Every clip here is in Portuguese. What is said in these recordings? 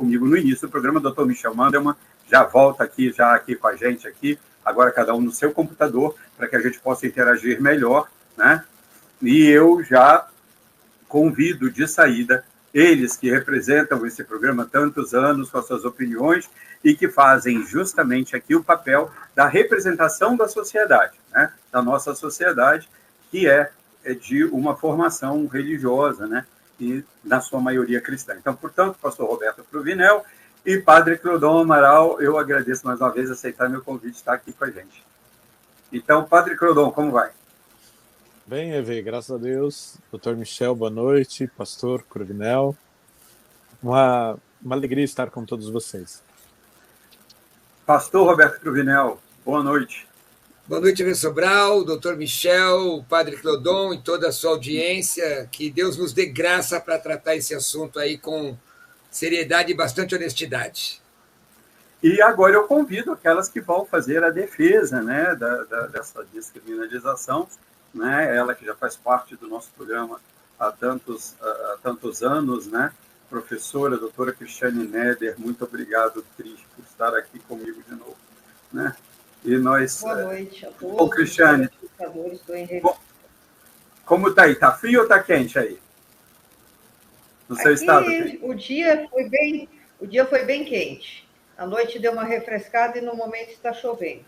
comigo no início do programa, o doutor Michel Mandelmann, já volta aqui com a gente aqui, agora cada um no seu computador, para que a gente possa interagir melhor, né? E eu já convido de saída eles que representam esse programa há tantos anos, com as suas opiniões, e que fazem justamente aqui o papel da representação da sociedade, né? Da nossa sociedade, que é de uma formação religiosa, né? E na sua maioria cristã. Então, portanto, pastor Roberto Cruvinel e padre Clodon Amaral, eu agradeço mais uma vez aceitar meu convite de estar aqui com a gente. Então, padre Clodon, como vai? Bem, Eve, graças a Deus. Doutor Michel, boa noite. Pastor Cruvinel. Uma alegria estar com todos vocês. Pastor Roberto Cruvinel, boa noite. Boa noite, Eve Sobral, doutor Michel, o padre Clodon e toda a sua audiência. Que Deus nos dê graça para tratar esse assunto aí com seriedade e bastante honestidade. E agora eu convido aquelas que vão fazer a defesa, né, dessa descriminalização, né, ela que já faz parte do nosso programa há tantos anos, né, professora, doutora Cristiane Neder, muito obrigado, Cris, por estar aqui comigo de novo, né? E nós... Boa noite a todos. Bom, Cristiane, como está aí? Está frio ou está quente aí? No seu estado? O dia foi bem quente. A noite deu uma refrescada e no momento está chovendo.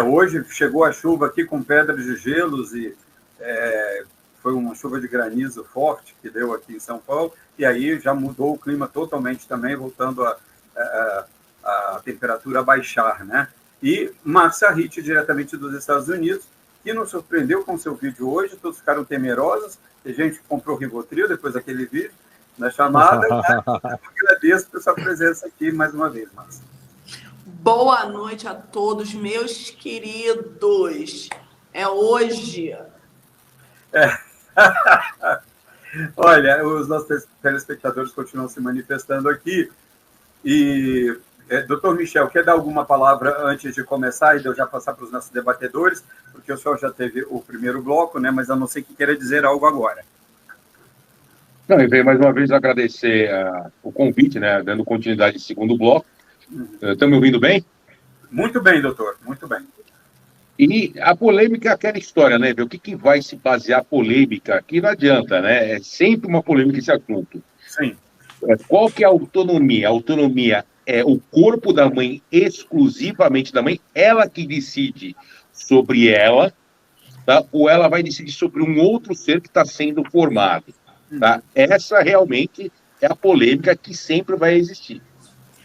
Hoje chegou a chuva aqui com pedras de gelos e foi uma chuva de granizo forte que deu aqui em São Paulo, e aí já mudou o clima totalmente também, voltando a temperatura a baixar, né? E Márcia Ritt, diretamente dos Estados Unidos, que nos surpreendeu com seu vídeo hoje, todos ficaram temerosos, a gente comprou Rivotril depois daquele vídeo, na chamada, né? Agradeço por sua presença aqui mais uma vez, Márcia. Boa noite a todos, meus queridos. É hoje. Olha, os nossos telespectadores continuam se manifestando aqui. E, doutor Michel, quer dar alguma palavra antes de começar e de eu já passar para os nossos debatedores? Porque o senhor já teve o primeiro bloco, né? Mas eu não sei que queira dizer algo agora. Não, eu venho mais uma vez agradecer o convite, né? Dando continuidade ao segundo bloco. Estão me ouvindo bem? Muito bem, doutor, muito bem. E a polêmica é aquela história, né? O que vai se basear a polêmica? Aqui não adianta, né? É sempre uma polêmica esse assunto. Sim. Qual que é a autonomia? A autonomia é o corpo da mãe, exclusivamente da mãe, ela que decide sobre ela, tá? Ou ela vai decidir sobre um outro ser que está sendo formado, tá? Essa realmente é a polêmica que sempre vai existir.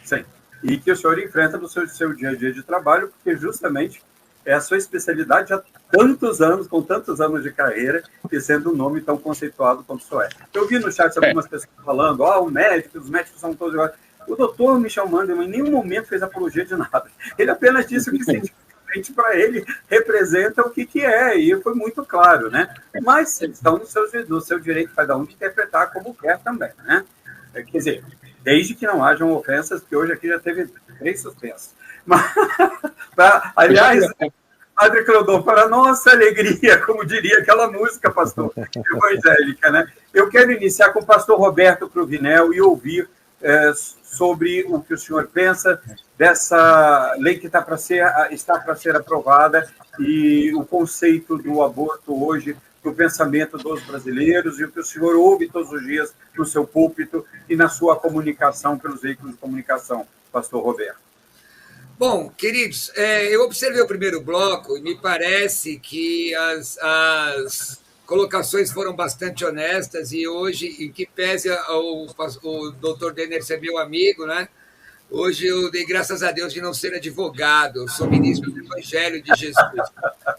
Sim. E que o senhor enfrenta no seu dia a dia de trabalho, porque justamente é a sua especialidade há tantos anos, com tantos anos de carreira, e sendo um nome tão conceituado quanto o senhor é. Eu vi no chat algumas pessoas falando, os médicos são todos iguais. O doutor Michel Mandelmann em nenhum momento fez apologia de nada. Ele apenas disse o que cientificamente para ele representa o que é, e foi muito claro, né? Mas eles estão no seu direito, cada um, de interpretar como quer também, né? Quer dizer, desde que não hajam ofensas, porque hoje aqui já teve 3 suspensos. Mas, aliás, Padre Clodon, para nossa alegria, como diria aquela música, pastor, evangélica, né? Eu quero iniciar com o pastor Roberto Cruvinel e ouvir sobre o que o senhor pensa dessa lei que está para ser aprovada e o conceito do aborto hoje, no pensamento dos brasileiros, e o que o senhor ouve todos os dias no seu púlpito e na sua comunicação pelos veículos de comunicação, pastor Roberto. Bom, queridos, eu observei o primeiro bloco e me parece que as colocações foram bastante honestas, e hoje, em que pese o doutor Denner ser meu amigo, né? Hoje eu dei graças a Deus de não ser advogado, eu sou ministro do Evangelho de Jesus.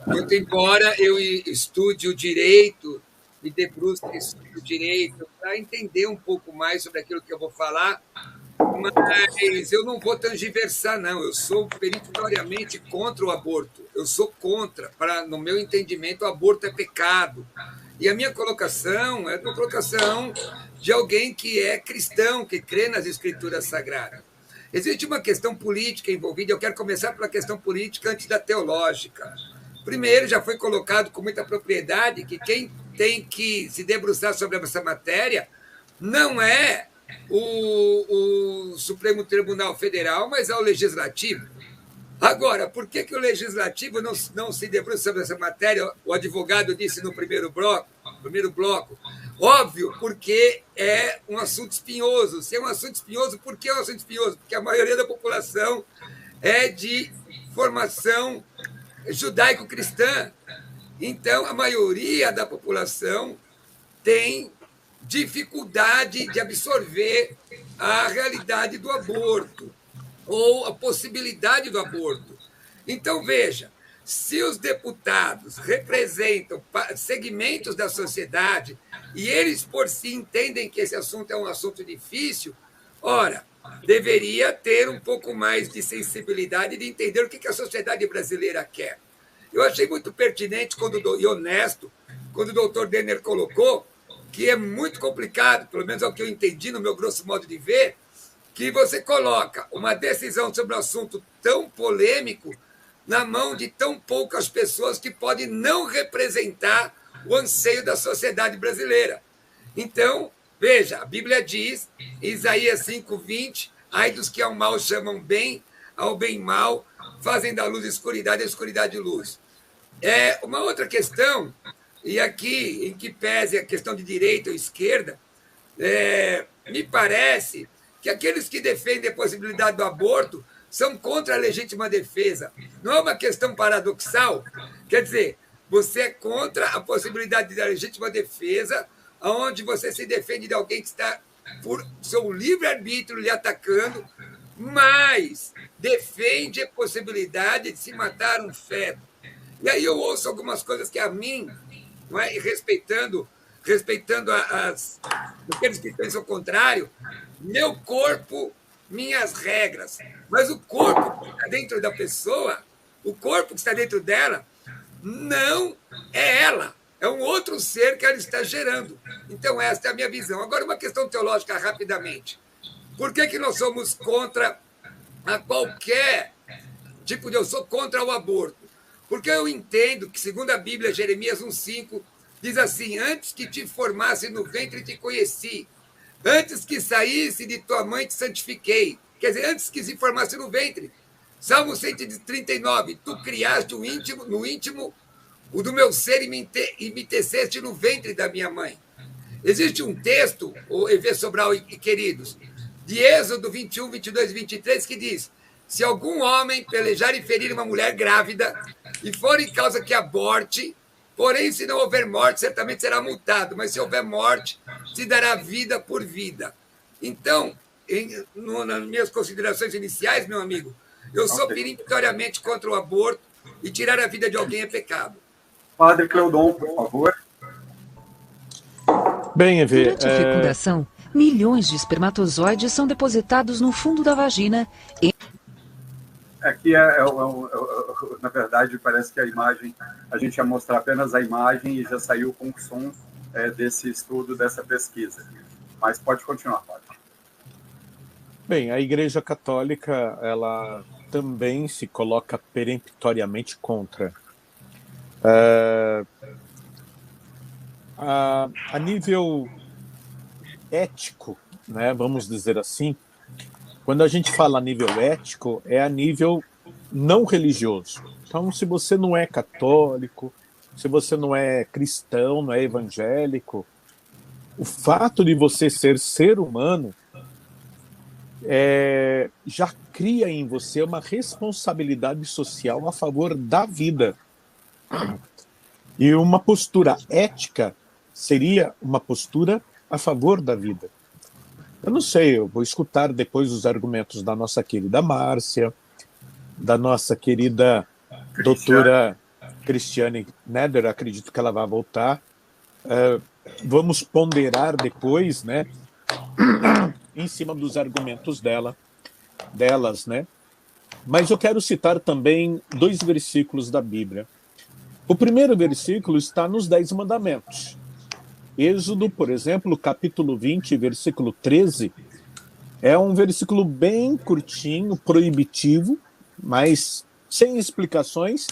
Muito embora eu estude o direito, me debruce sobre o direito, para entender um pouco mais sobre aquilo que eu vou falar, mas eu não vou tergiversar, não. Eu sou peritoriamente contra o aborto. Eu sou contra. No meu entendimento, o aborto é pecado. E a minha colocação é uma colocação de alguém que é cristão, que crê nas Escrituras Sagradas. Existe uma questão política envolvida. Eu quero começar pela questão política antes da teológica. Primeiro, já foi colocado com muita propriedade que quem tem que se debruçar sobre essa matéria não é o Supremo Tribunal Federal, mas é o Legislativo. Agora, por que o Legislativo não se debruça sobre essa matéria? O advogado disse no primeiro bloco. Óbvio, porque é um assunto espinhoso. Se é um assunto espinhoso, por que é um assunto espinhoso? Porque a maioria da população é de formação judaico-cristã. Então, a maioria da população tem dificuldade de absorver a realidade do aborto ou a possibilidade do aborto. Então, veja, se os deputados representam segmentos da sociedade e eles, por si, entendem que esse assunto é um assunto difícil, ora, deveria ter um pouco mais de sensibilidade de entender o que a sociedade brasileira quer. Eu achei muito pertinente e honesto quando o doutor Denner colocou que é muito complicado, pelo menos é o que eu entendi no meu grosso modo de ver, que você coloca uma decisão sobre um assunto tão polêmico na mão de tão poucas pessoas que podem não representar o anseio da sociedade brasileira. Então, veja, a Bíblia diz, em Isaías 5:20, ai dos que ao mal chamam bem, ao bem mal, fazem da luz escuridade, a escuridade luz. Uma outra questão, e aqui, em que pese a questão de direita ou esquerda, me parece que aqueles que defendem a possibilidade do aborto são contra a legítima defesa. Não é uma questão paradoxal? Quer dizer, você é contra a possibilidade da legítima defesa, onde você se defende de alguém que está, por seu livre-arbítrio, lhe atacando, mas defende a possibilidade de se matar um feto. E aí eu ouço algumas coisas que a mim, não é? E respeitando aqueles que pensam o contrário, meu corpo, minhas regras. Mas o corpo que está dentro da pessoa, o corpo que está dentro dela, não é ela. É um outro ser que ela está gerando. Então, esta é a minha visão. Agora, uma questão teológica, rapidamente. Por que nós somos contra a qualquer tipo de... Eu sou contra o aborto. Porque eu entendo que, segundo a Bíblia, Jeremias 1:5, diz assim, antes que te formasse no ventre te conheci, antes que saísse de tua mãe te santifiquei. Quer dizer, antes que se formasse no ventre. Salmo 139, tu criaste no íntimo o do meu ser e me teceste no ventre da minha mãe. Existe um texto, o EV Sobral e queridos, de Êxodo 21, 22 e 23, que diz, se algum homem pelejar e ferir uma mulher grávida e for em causa que aborte, porém, se não houver morte, certamente será multado, mas se houver morte, se dará vida por vida. Então, nas minhas considerações iniciais, meu amigo, eu sou peremptoriamente contra o aborto e tirar a vida de alguém é pecado. Padre Cleudon, por favor. Bem, Evê, durante a fecundação, milhões de espermatozoides são depositados no fundo da vagina e... Aqui, na verdade, parece que a imagem, a gente ia mostrar apenas a imagem e já saiu com o som desse estudo, dessa pesquisa. Mas pode continuar, Padre. Bem, a Igreja Católica, ela também se coloca peremptoriamente contra. A nível ético, né, vamos dizer assim, quando a gente fala a nível ético, é a nível não religioso. Então, se você não é católico, se você não é cristão, não é evangélico, o fato de você ser humano já cria em você uma responsabilidade social a favor da vida. E uma postura ética seria uma postura a favor da vida. Eu não sei, eu vou escutar depois os argumentos da nossa querida Márcia, da nossa querida doutora Cristiane Neder, acredito que ela vai voltar. Vamos ponderar depois, né, em cima dos argumentos delas, né? Mas eu quero citar também 2 versículos da Bíblia. O primeiro versículo está nos 10 mandamentos. Êxodo, por exemplo, capítulo 20, versículo 13, é um versículo bem curtinho, proibitivo, mas sem explicações,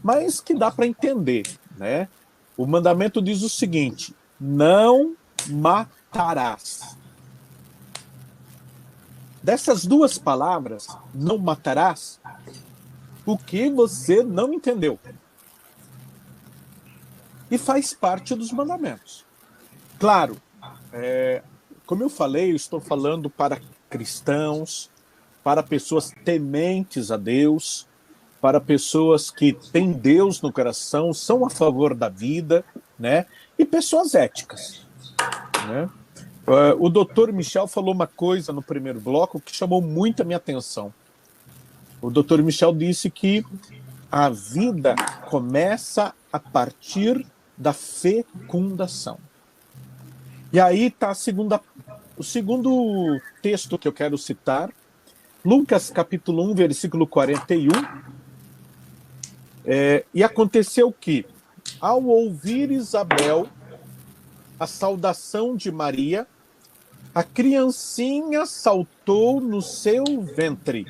mas que dá para entender, né? O mandamento diz o seguinte, não matarás. Dessas duas palavras, não matarás, o que você não entendeu. E faz parte dos mandamentos. Claro, como eu falei, eu estou falando para cristãos, para pessoas tementes a Deus, para pessoas que têm Deus no coração, são a favor da vida, né? E pessoas éticas, né? O doutor Michel falou uma coisa no primeiro bloco que chamou muito a minha atenção. O doutor Michel disse que a vida começa a partir da fecundação. E aí está o segundo texto que eu quero citar, Lucas capítulo 1, versículo 41. E aconteceu que, ao ouvir Isabel a saudação de Maria, a criancinha saltou no seu ventre,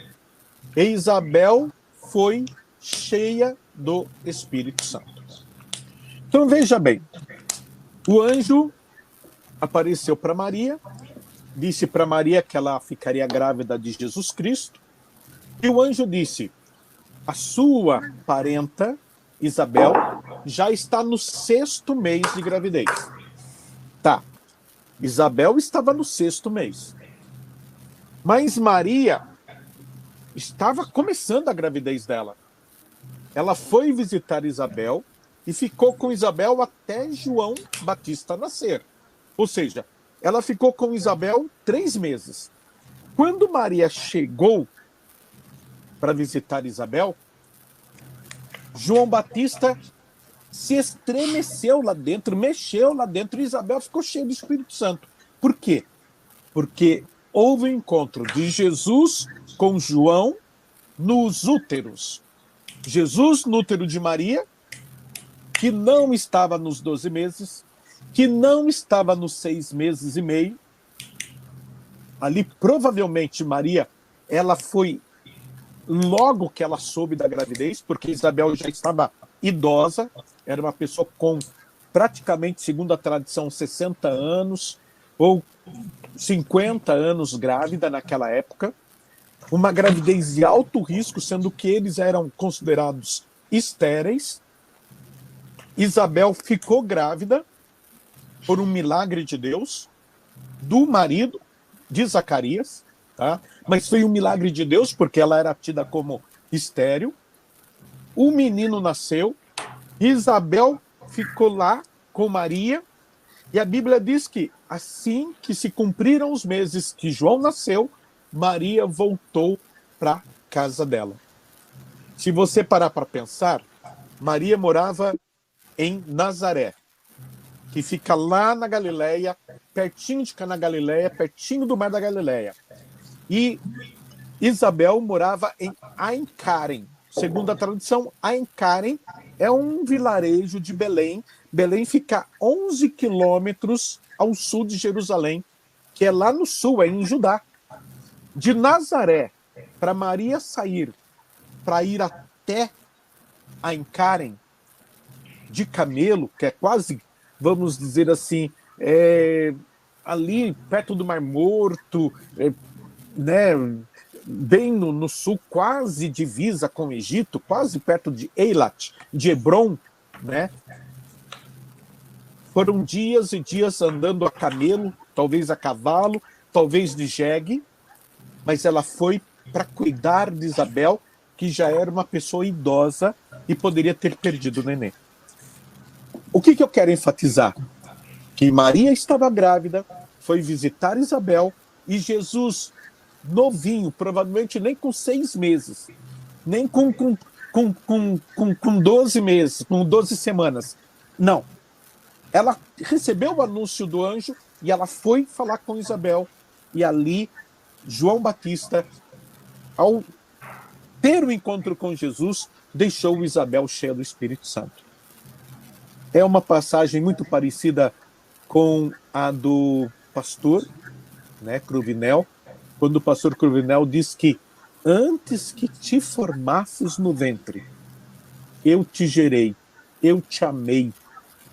e Isabel foi cheia do Espírito Santo. Então veja bem, o anjo apareceu para Maria, disse para Maria que ela ficaria grávida de Jesus Cristo, e o anjo disse: a sua parenta, Isabel, já está no 6º mês de gravidez. Tá, Isabel estava no 6º mês. Mas Maria estava começando a gravidez dela. Ela foi visitar Isabel e ficou com Isabel até João Batista nascer. Ou seja, ela ficou com Isabel 3 meses. Quando Maria chegou para visitar Isabel, João Batista se estremeceu lá dentro, mexeu lá dentro, e Isabel ficou cheia do Espírito Santo. Por quê? Porque houve um encontro de Jesus com João nos úteros. Jesus no útero de Maria, que não estava nos 12 meses, que não estava nos 6 meses e meio. Ali, provavelmente, Maria, ela foi logo que ela soube da gravidez, porque Isabel já estava idosa, era uma pessoa com praticamente, segundo a tradição, 60 anos ou 50 anos grávida naquela época, uma gravidez de alto risco, sendo que eles eram considerados estéreis. Isabel ficou grávida por um milagre de Deus, do marido de Zacarias, tá? Mas foi um milagre de Deus, porque ela era tida como estéril. O menino nasceu, Isabel ficou lá com Maria, e a Bíblia diz que assim que se cumpriram os meses que João nasceu, Maria voltou para casa dela. Se você parar para pensar, Maria morava em Nazaré, que fica lá na Galileia, pertinho de Caná Galileia, pertinho do Mar da Galileia. E Isabel morava em Ain Karen. Segundo a tradição, Ain Karen é um vilarejo de Belém. Belém fica 11 quilômetros ao sul de Jerusalém, que é lá no sul, é em Judá. De Nazaré, para Maria sair, para ir até Ain Karen, de camelo, que é quase, vamos dizer assim, ali perto do Mar Morto, né, bem no sul, quase divisa com o Egito, quase perto de Eilat, de Hebron, né? Foram dias e dias andando a camelo, talvez a cavalo, talvez de jegue, mas ela foi para cuidar de Isabel, que já era uma pessoa idosa e poderia ter perdido o neném. O que eu quero enfatizar? Que Maria estava grávida, foi visitar Isabel, e Jesus, novinho, provavelmente nem com 6 meses, nem com 12 meses, com 12 semanas. Não. Ela recebeu o anúncio do anjo e ela foi falar com Isabel. E ali, João Batista, ao ter o encontro com Jesus, deixou Isabel cheia do Espírito Santo. É uma passagem muito parecida com a do pastor, né, Cruvinel, quando o pastor Cruvinel diz que antes que te formasses no ventre, eu te gerei, eu te amei,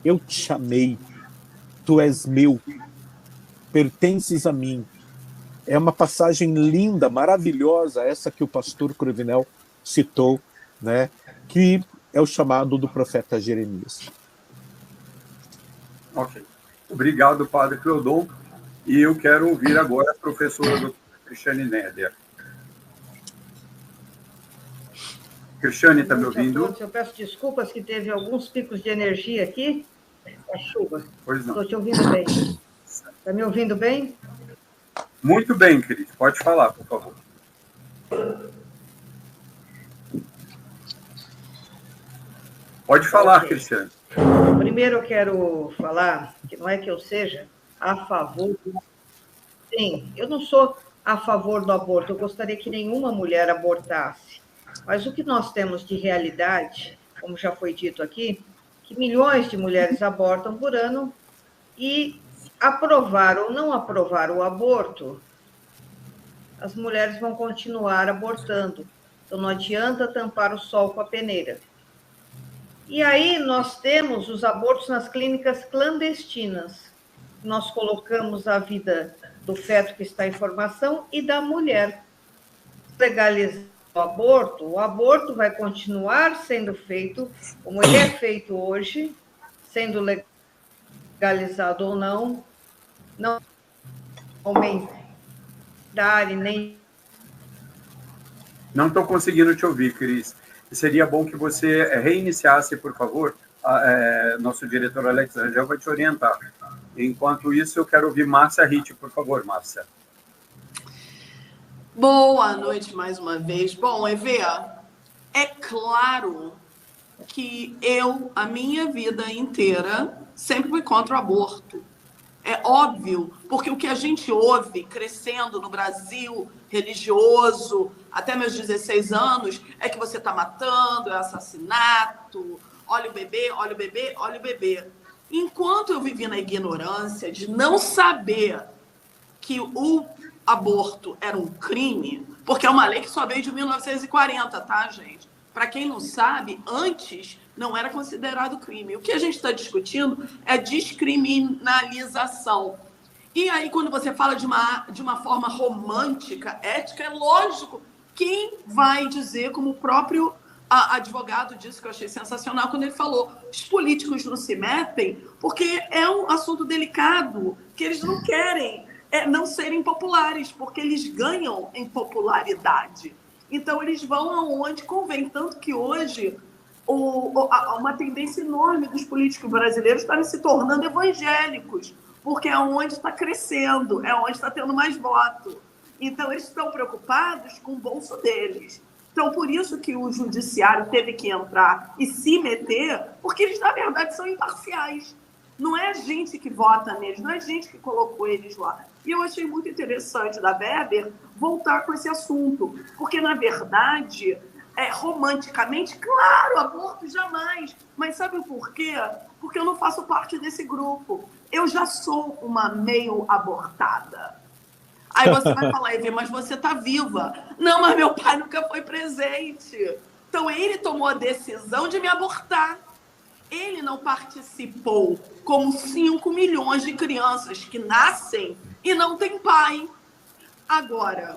eu te chamei, tu és meu, pertences a mim, É uma passagem linda, maravilhosa, essa que o pastor Cruvinel citou, né? Que é o chamado do profeta Jeremias. Ok. Obrigado, Padre Cleodon. E eu quero ouvir agora a professora doutora Cristiane Neder. Cristiane, está me ouvindo? Eu peço desculpas que teve alguns picos de energia aqui, a chuva. Pois não. Estou te ouvindo bem. Está me ouvindo bem? Muito bem, querido. Pode falar, por favor. Pode falar, okay. Cristiane. Primeiro eu quero falar que não é que eu seja a favor... Sim, eu não sou a favor do aborto. Eu gostaria que nenhuma mulher abortasse. Mas o que nós temos de realidade, como já foi dito aqui, que milhões de mulheres abortam por ano e aprovar ou não aprovar o aborto, as mulheres vão continuar abortando. Então, não adianta tampar o sol com a peneira. E aí nós temos os abortos nas clínicas clandestinas. Nós colocamos a vida do feto que está em formação e da mulher. Legalizar o aborto vai continuar sendo feito, como ele é feito hoje, sendo legalizado ou não aumentar e nem... Não estou conseguindo te ouvir, Cris. Seria bom que você reiniciasse, por favor. Nosso diretor Alex Rangel vai te orientar. Enquanto isso, eu quero ouvir Márcia Ritt, por favor, Márcia. Boa noite mais uma vez. Bom, Evê, é claro que a minha vida inteira, sempre fui contra o aborto. É óbvio, porque o que a gente ouve crescendo no Brasil, religioso, até meus 16 anos, é que você está matando, é assassinato, olha o bebê, olha o bebê, olha o bebê. Enquanto eu vivi na ignorância de não saber que o aborto era um crime, porque é uma lei que só veio de 1940, tá, gente? Para quem não sabe, antes não era considerado crime. O que a gente está discutindo é descriminalização. E aí, quando você fala de uma forma romântica, ética, é lógico. Quem vai dizer, como o próprio advogado disse, que eu achei sensacional, quando ele falou, os políticos não se metem porque é um assunto delicado, que eles não querem não serem populares, porque eles ganham em popularidade. Então, eles vão aonde convém. Tanto que hoje, uma tendência enorme dos políticos brasileiros estarem se tornando evangélicos, porque é onde está crescendo, é onde está tendo mais voto. Então, eles estão preocupados com o bolso deles. Então, por isso que o judiciário teve que entrar e se meter, porque eles, na verdade, são imparciais. Não é a gente que vota neles, não é a gente que colocou eles lá. E eu achei muito interessante da Weber voltar com esse assunto, porque, na verdade, romanticamente, claro, aborto jamais. Mas sabe o porquê? Porque eu não faço parte desse grupo. Eu já sou uma meio abortada. Aí você vai falar, Evê, mas você está viva. Não, mas meu pai nunca foi presente. Então, ele tomou a decisão de me abortar. Ele não participou como 5 milhões de crianças que nascem e não têm pai. Agora,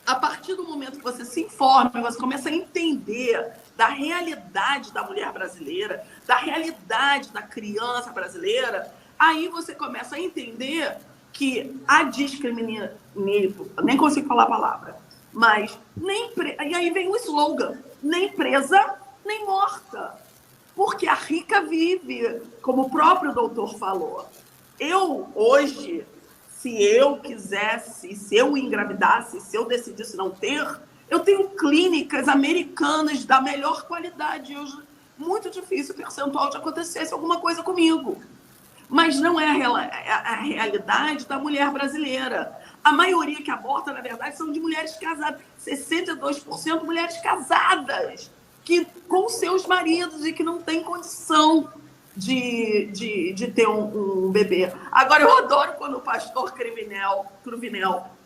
a partir do momento que você se informa, você começa a entender da realidade da mulher brasileira, da realidade da criança brasileira, aí você começa a entender que a discriminação, nem consigo falar a palavra, mas e aí vem o slogan, nem presa, nem morta. Porque a rica vive, como o próprio doutor falou. Eu, hoje, se eu quisesse, se eu engravidasse, se eu decidisse não ter, eu tenho clínicas americanas da melhor qualidade. Muito difícil o percentual de acontecesse alguma coisa comigo. Mas não é a realidade da mulher brasileira. A maioria que aborta, na verdade, são de mulheres casadas. 62% mulheres casadas, com seus maridos e que não têm condição de ter um bebê. Agora, eu adoro quando o pastor Cruvinel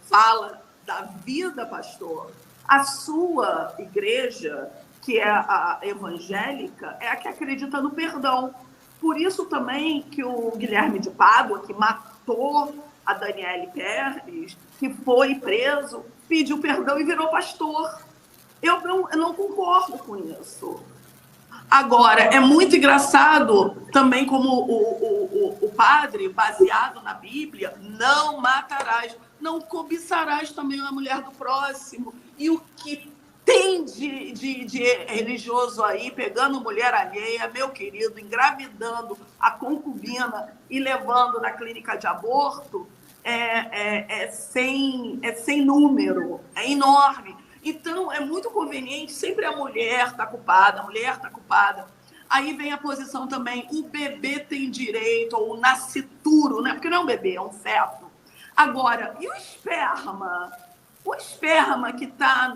fala da vida, pastor. A sua igreja, que é a evangélica, é a que acredita no perdão. Por isso também que o Guilherme de Pádua, que matou a Daniele Pérez, que foi preso, pediu perdão e virou pastor. Eu não concordo com isso. Agora, é muito engraçado também como o padre, baseado na Bíblia, não matarás, não cobiçarás também a mulher do próximo. E o que tem de religioso aí, pegando mulher alheia, meu querido, engravidando a concubina e levando na clínica de aborto, sem número, é enorme. Então, é muito conveniente, sempre a mulher está culpada, Aí vem a posição também, o bebê tem direito, ou o nascituro, né? Porque não é um bebê, é um feto. Agora, e o esperma? O esperma que está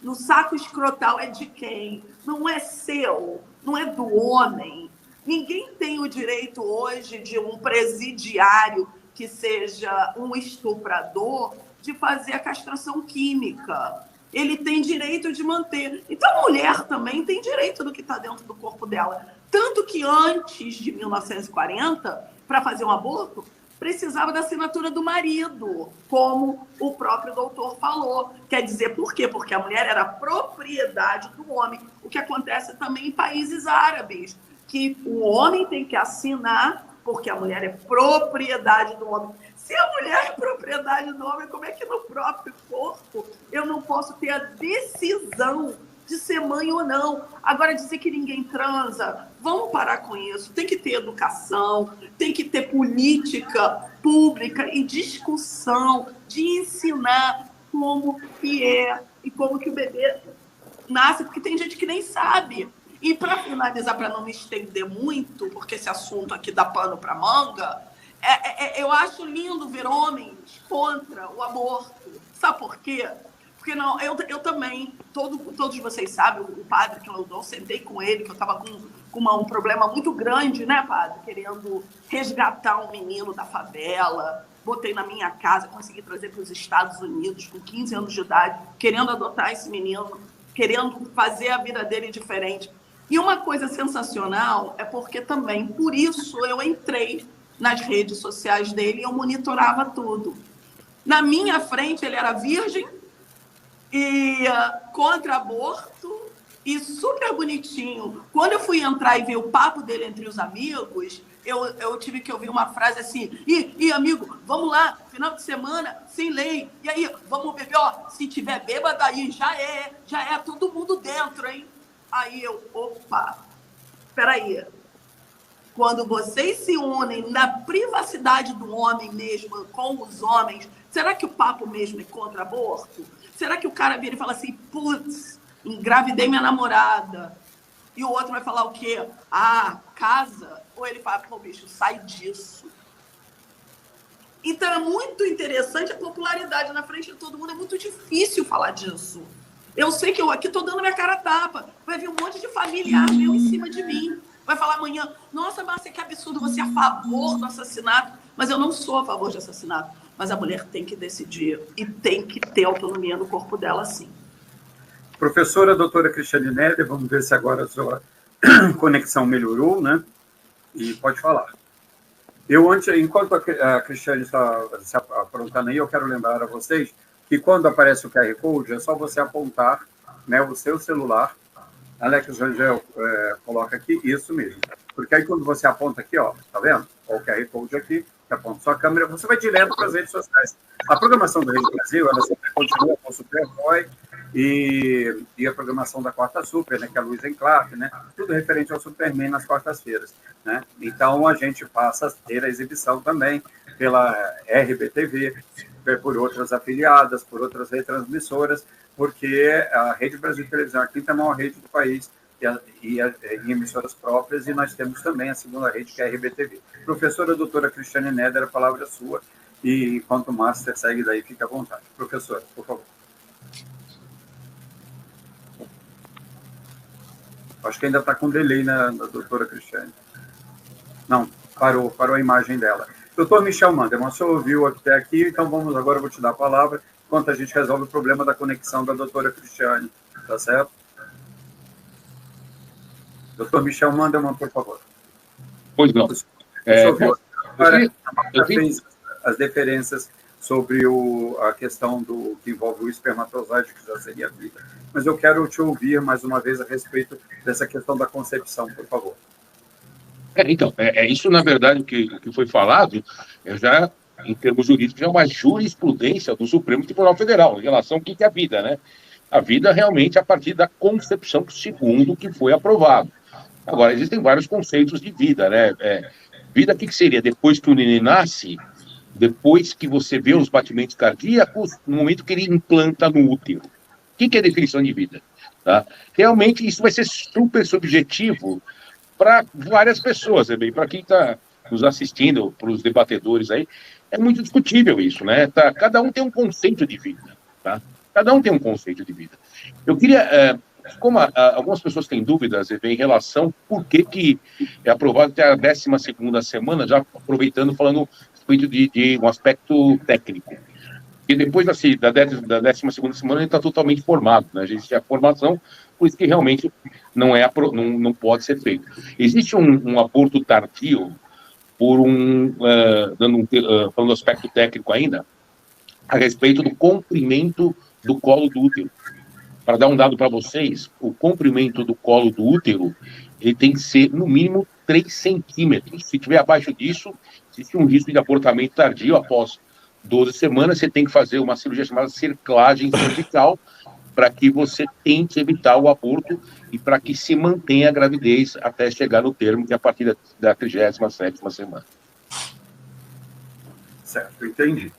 no saco escrotal é de quem? Não é seu, não é do homem. Ninguém tem o direito hoje de um presidiário que seja um estuprador de fazer a castração química. Ele tem direito de manter. Então, a mulher também tem direito do que está dentro do corpo dela. Tanto que antes de 1940, para fazer um aborto, precisava da assinatura do marido, como o próprio doutor falou. Quer dizer, por quê? Porque a mulher era propriedade do homem. O que acontece também em países árabes, que o homem tem que assinar, porque a mulher é propriedade do homem. Se a mulher é propriedade do homem, como é que no próprio corpo eu não posso ter a decisão de ser mãe ou não? Agora, dizer que ninguém transa, vamos parar com isso. Tem que ter educação, tem que ter política pública e discussão de ensinar como que é e como que o bebê nasce, porque tem gente que nem sabe. E para finalizar, para não me estender muito, porque esse assunto aqui dá pano para manga, eu acho lindo ver homens contra o aborto. Sabe por quê? Porque não, eu também, todos vocês sabem, o padre que eu sentei com ele, que eu estava com um problema muito grande, né, padre? Querendo resgatar um menino da favela, botei na minha casa, consegui trazer para os Estados Unidos com 15 anos de idade, querendo adotar esse menino, querendo fazer a vida dele diferente. E uma coisa sensacional é porque também, por isso, eu entrei nas redes sociais dele e eu monitorava tudo. Na minha frente, ele era virgem e contra aborto e super bonitinho. Quando eu fui entrar e ver o papo dele entre os amigos, eu tive que ouvir uma frase assim, amigo, vamos lá, final de semana, sem lei, e aí, vamos beber, ó, se tiver bêbado aí, já é todo mundo dentro, hein? Aí opa, peraí. Quando vocês se unem na privacidade do homem mesmo, com os homens, será que o papo mesmo é contra aborto? Será que o cara vira e fala assim, putz, engravidei minha namorada? E o outro vai falar o quê? Ah, casa? Ou ele fala, pô, bicho, sai disso. Então é muito interessante a popularidade na frente de todo mundo, é muito difícil falar disso. Eu sei que eu aqui estou dando minha cara a tapa. Vai vir um monte de familiar meu em cima de mim. Vai falar amanhã, nossa, Márcia, que absurdo, você é a favor do assassinato. Mas eu não sou a favor de assassinato. Mas a mulher tem que decidir e tem que ter autonomia no corpo dela, sim. Professora doutora Cristiane Neder, vamos ver se agora a sua conexão melhorou, né? E pode falar. Enquanto a Cristiane está se aprontando aí, eu quero lembrar a vocês que quando aparece o QR Code, é só você apontar, né, o seu celular. Alex Rangel coloca aqui, isso mesmo. Porque aí quando você aponta aqui, ó, tá vendo? Ó, o QR Code aqui, que aponta sua câmera, você vai direto para as redes sociais. A programação da Rede Brasil, ela sempre continua com o Superboy e a programação da Quarta Super, né, que é a Luiza Clark, né? Tudo referente ao Superman nas quartas-feiras, né? Então a gente passa a ter a exibição também pela RBTV, por outras afiliadas, por outras retransmissoras, porque a Rede Brasil de Televisão é a quinta maior rede do país e em emissoras próprias, e nós temos também a segunda rede, que é a RBTV. Professora doutora Cristiane Neder, a palavra é sua, e enquanto o Master segue daí, fique à vontade. Professora, por favor. Acho que ainda está com delay na doutora Cristiane. Não, parou a imagem dela. Doutor Michel Mandelmann, o senhor ouviu até aqui, então agora eu vou te dar a palavra, enquanto a gente resolve o problema da conexão da doutora Cristiane, tá certo? Doutor Michel Mandelmann, por favor. Pois não. as deferências sobre a questão do que envolve o espermatozoide, que já seria a vida. Mas eu quero te ouvir mais uma vez a respeito dessa questão da concepção, por favor. Então, isso, na verdade, que foi falado, já, em termos jurídicos, é uma jurisprudência do Supremo Tribunal Federal, em relação ao que é a vida, né? A vida realmente a partir da concepção segundo que foi aprovado. Agora, existem vários conceitos de vida, né? Vida, o que seria? Depois que o neném nasce, depois que você vê os batimentos cardíacos, no momento que ele implanta no útero. O que é a definição de vida? Tá? Realmente, isso vai ser super subjetivo para várias pessoas, também. Para quem está nos assistindo, para os debatedores aí, é muito discutível isso, né? Tá? Cada um tem um conceito de vida, tá? Cada um tem um conceito de vida. Eu queria, como algumas pessoas têm dúvidas em relação por que é aprovado até a 12ª semana, já aproveitando, falando a respeito de um aspecto técnico. E depois da 12ª semana, a gente está totalmente formado, né? A gente tem a formação, por isso que realmente não pode ser feito. Existe um aborto tardio, falando do aspecto técnico ainda, a respeito do comprimento do colo do útero. Para dar um dado para vocês, o comprimento do colo do útero, ele tem que ser, no mínimo, 3 centímetros. Se tiver abaixo disso, existe um risco de abortamento tardio. Após 12 semanas, você tem que fazer uma cirurgia chamada cerclagem cervical, para que você tente evitar o aborto e para que se mantenha a gravidez até chegar no termo, que é a partir da 37ª semana. Certo, entendi.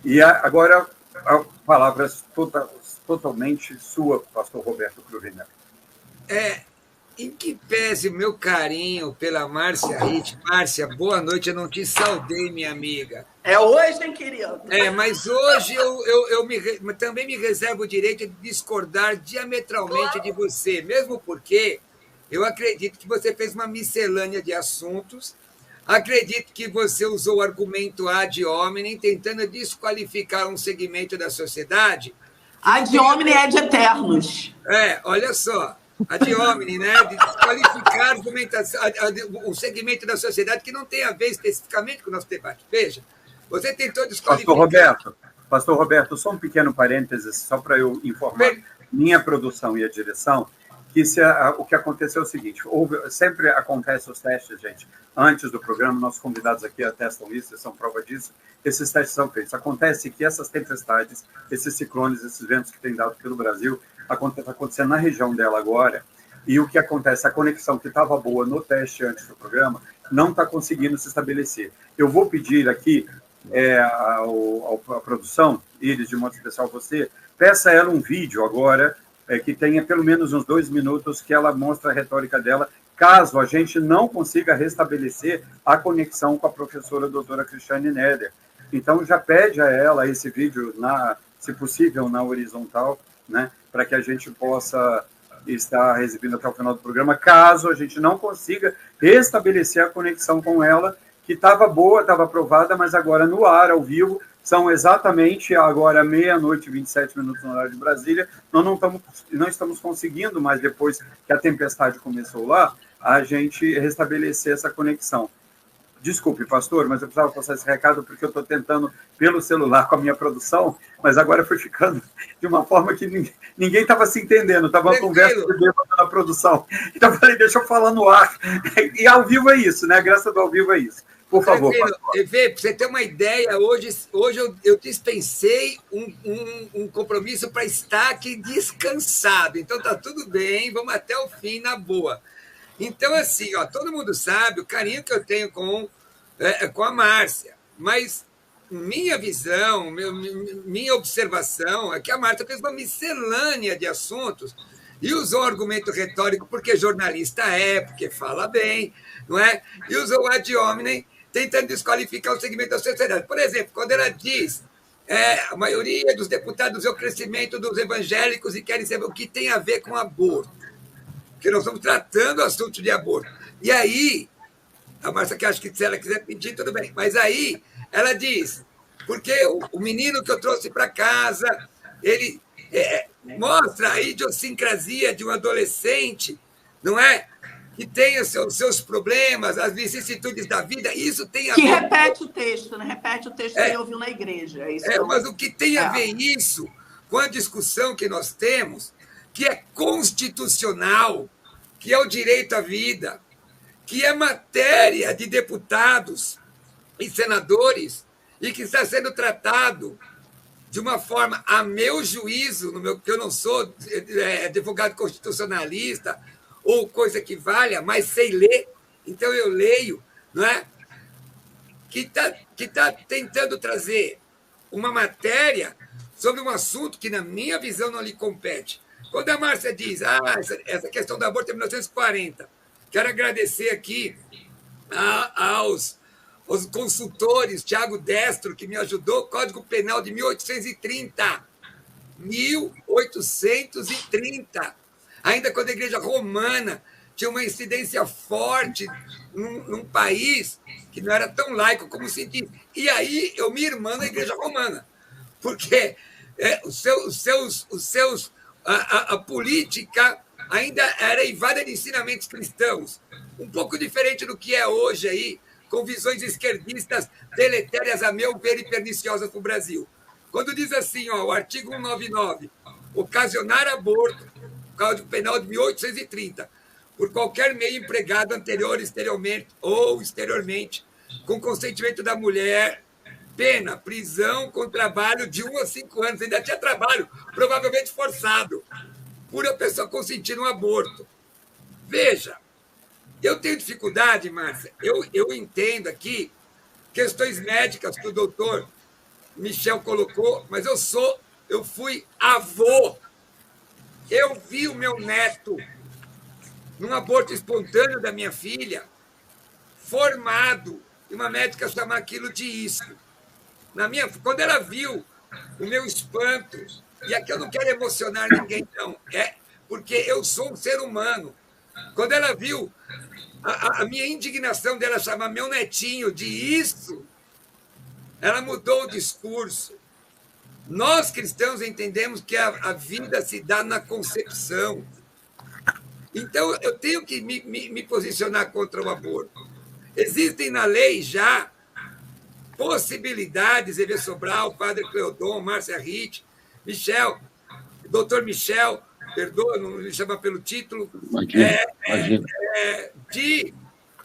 E agora, a palavra totalmente sua, pastor Roberto Cruvinel. Em que pese o meu carinho pela Márcia Ritt. Márcia, boa noite, eu não te saudei, minha amiga. É hoje, hein, querido? Mas hoje eu também me reservo o direito de discordar diametralmente de você, mesmo porque eu acredito que você fez uma miscelânea de assuntos, acredito que você usou o argumento ad hominem, tentando desqualificar um segmento da sociedade. Ad hominem é de eternos. Olha só. Ad hominem, né? De desqualificar o segmento da sociedade que não tem a ver especificamente com o nosso debate. Veja, você tentou desqualificar... Pastor Roberto, só um pequeno parênteses, só para eu informar minha produção e a direção, que o que aconteceu é o seguinte, sempre acontecem os testes, gente, antes do programa, nossos convidados aqui atestam isso, são prova disso, esses testes são feitos. Acontece que essas tempestades, esses ciclones, esses ventos que têm dado pelo Brasil, está acontecendo na região dela agora, e o que acontece, a conexão que estava boa no teste antes do programa, não está conseguindo se estabelecer. Eu vou pedir aqui a produção, Iris, de modo especial você, peça a ela um vídeo agora, que tenha pelo menos uns 2 minutos, que ela mostra a retórica dela, caso a gente não consiga restabelecer a conexão com a professora doutora Cristiane Neder. Então, já pede a ela esse vídeo, se possível, na horizontal, né, para que a gente possa estar exibindo até o final do programa, caso a gente não consiga restabelecer a conexão com ela, que estava boa, estava aprovada, mas agora no ar, ao vivo, são exatamente agora 00:27 no horário de Brasília, nós não estamos conseguindo, mas depois que a tempestade começou lá, a gente restabelecer essa conexão. Desculpe, pastor, mas eu precisava passar esse recado porque eu estou tentando pelo celular com a minha produção, mas agora foi ficando de uma forma que ninguém estava se entendendo, estava uma conversa de bêbado na produção. Então eu falei, deixa eu falar no ar. E ao vivo é isso, né? A graça do ao vivo é isso. Por favor. Evê, para você ter uma ideia, hoje eu dispensei um compromisso para estar aqui descansado. Então tá tudo bem, vamos até o fim na boa. Então, assim, todo mundo sabe o carinho que eu tenho com a Márcia, mas minha visão, minha observação é que a Márcia fez uma miscelânea de assuntos e usou argumento retórico porque jornalista porque fala bem, não é? E usou o ad hominem tentando desqualificar o segmento da sociedade. Por exemplo, quando ela diz a maioria dos deputados é o crescimento dos evangélicos e querem saber o que tem a ver com aborto. Porque nós estamos tratando o assunto de aborto. E aí, a Márcia que acha que se ela quiser pedir, tudo bem. Mas aí, ela diz, porque o menino que eu trouxe para casa, ele mostra a idiosincrasia de um adolescente, não é? que tem os seus problemas, as vicissitudes da vida, isso tem a Que ver... repete o texto, né? Repete o texto que ele ouviu na igreja. É isso mas o que tem a ver isso com a discussão que nós temos, que é constitucional, que é o direito à vida, que é matéria de deputados e senadores e que está sendo tratado de uma forma, a meu juízo, que eu não sou advogado constitucionalista ou coisa que valha, mas sei ler, então eu leio, não é? Que tá tentando trazer uma matéria sobre um assunto que, na minha visão, não lhe compete. Quando a Márcia diz, essa questão do aborto é 1940, quero agradecer aqui aos consultores, Tiago Destro, que me ajudou, Código Penal de 1830. 1830. Ainda quando a Igreja Romana tinha uma incidência forte num país que não era tão laico como se diz. E aí eu me irmã na Igreja Romana, porque a política ainda era eivada de ensinamentos cristãos, um pouco diferente do que é hoje aí, com visões esquerdistas deletérias, a meu ver, e perniciosas para o Brasil. Quando diz assim, o artigo 199, ocasionar aborto, Código Penal de 1830, por qualquer meio empregado anterior, exteriormente ou exteriormente, com consentimento da mulher, pena, prisão com trabalho de 1 a 5 anos, ainda tinha trabalho, provavelmente forçado, por a pessoa consentir um aborto. Veja, eu tenho dificuldade, Márcia, eu entendo aqui questões médicas que o doutor Michel colocou, mas eu fui avô. Eu vi o meu neto num aborto espontâneo da minha filha, formado, e uma médica chamar aquilo de isso. Quando ela viu o meu espanto, e aqui eu não quero emocionar ninguém, não, porque eu sou um ser humano. Quando ela viu a minha indignação dela chamar meu netinho de isso, ela mudou o discurso. Nós, cristãos, entendemos que a vida se dá na concepção. Então, eu tenho que me posicionar contra o aborto. Existem na lei já possibilidades, Evê Sobral, Padre Cleodon, Márcia Ritt, Michel, doutor Michel, perdoa, não me chama pelo título,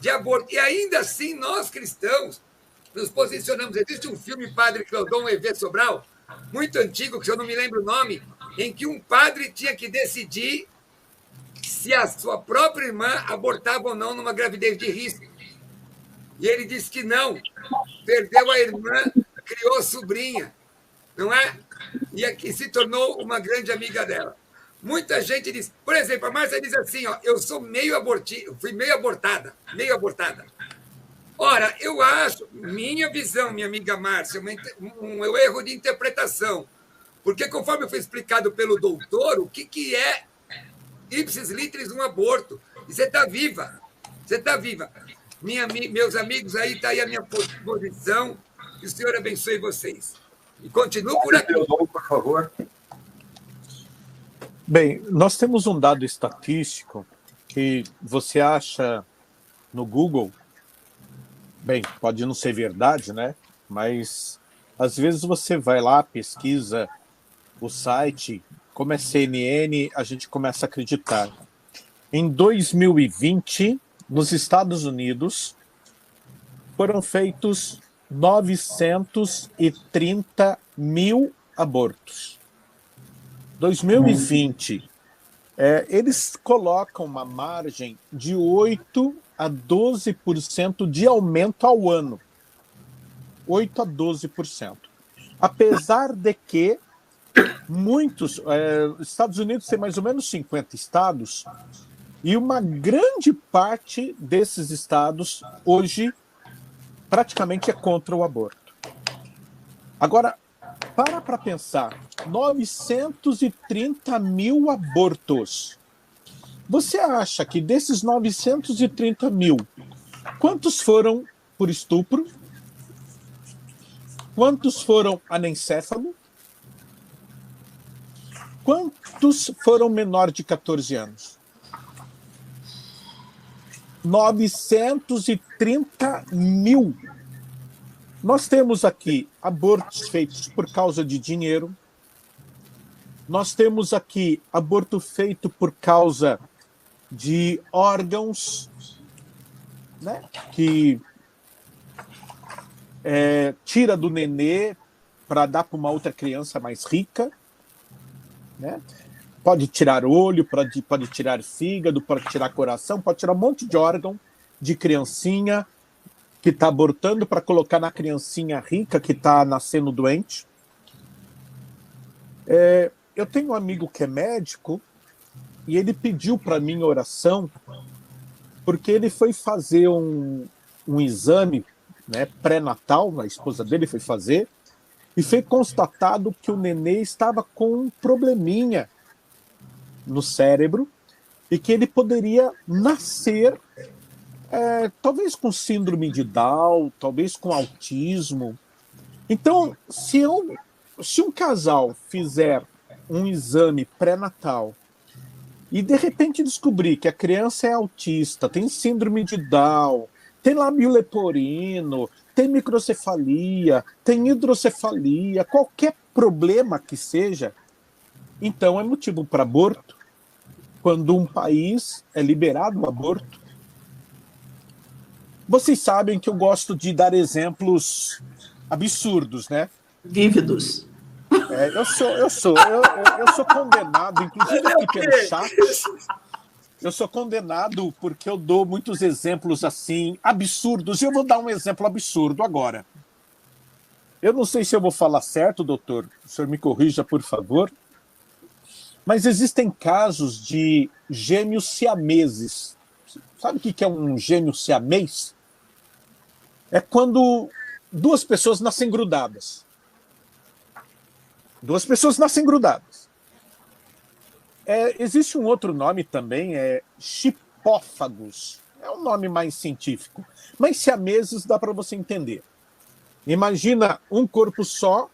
de aborto. E ainda assim, nós, cristãos, nos posicionamos. Existe um filme, Padre Cleodon, Evê Sobral, muito antigo, que eu não me lembro o nome, em que um padre tinha que decidir se a sua própria irmã abortava ou não numa gravidez de risco. E ele disse que não. Perdeu a irmã, criou a sobrinha, não é? E se tornou uma grande amiga dela. Muita gente diz... Por exemplo, a Márcia diz assim, eu sou fui meio abortada. Ora, eu acho, minha visão, minha amiga Márcia, um erro de interpretação. Porque, conforme foi explicado pelo doutor, o que é ipsis literis um aborto? E você está viva. Meus amigos, aí está aí a minha posição. Que o Senhor abençoe vocês. E continuo por aqui. Por favor. Bem, nós temos um dado estatístico que você acha no Google. Bem, pode não ser verdade, né? Mas às vezes você vai lá, pesquisa o site, como é CNN, a gente começa a acreditar. Em 2020, nos Estados Unidos, foram feitos 930 mil abortos. 2020, eles colocam uma margem de 8 a 12% de aumento ao ano. 8 a 12%. Apesar de que muitos... Estados Unidos tem mais ou menos 50 estados, e uma grande parte desses estados hoje praticamente é contra o aborto. Agora, para pensar, 930 mil abortos. Você acha que desses 930 mil, quantos foram por estupro? Quantos foram anencéfalo? Quantos foram menor de 14 anos? 930 mil. Nós temos aqui abortos feitos por causa de dinheiro. Nós temos aqui aborto feito por causa de órgãos, né, que tira do nenê para dar para uma outra criança mais rica, né? Pode tirar olho, pode tirar fígado, pode tirar coração, pode tirar um monte de órgão de criancinha que está abortando para colocar na criancinha rica que está nascendo doente. Eu tenho um amigo que é médico e ele pediu para mim oração porque ele foi fazer um exame, né, pré-natal, a esposa dele foi fazer, e foi constatado que o nenê estava com um probleminha no cérebro e que ele poderia nascer talvez com síndrome de Down, talvez com autismo. Então, se um casal fizer um exame pré-natal e de repente descobrir que a criança é autista, tem síndrome de Down, tem lábio leporino, tem microcefalia, tem hidrocefalia, qualquer problema que seja, então é motivo para aborto. Quando um país é liberado o aborto. Vocês sabem que eu gosto de dar exemplos absurdos, né? Vívidos. Eu sou condenado, inclusive aqui pelo chat. Eu sou condenado porque eu dou muitos exemplos assim, absurdos. E eu vou dar um exemplo absurdo agora. Eu não sei se eu vou falar certo, doutor. O senhor me corrija, por favor. Mas existem casos de gêmeos siameses. Sabe o que é um gêmeo siamês? É quando duas pessoas nascem grudadas. Duas pessoas nascem grudadas. Existe um outro nome também, chipófagos. É um nome mais científico. Mas siameses dá para você entender. Imagina um corpo só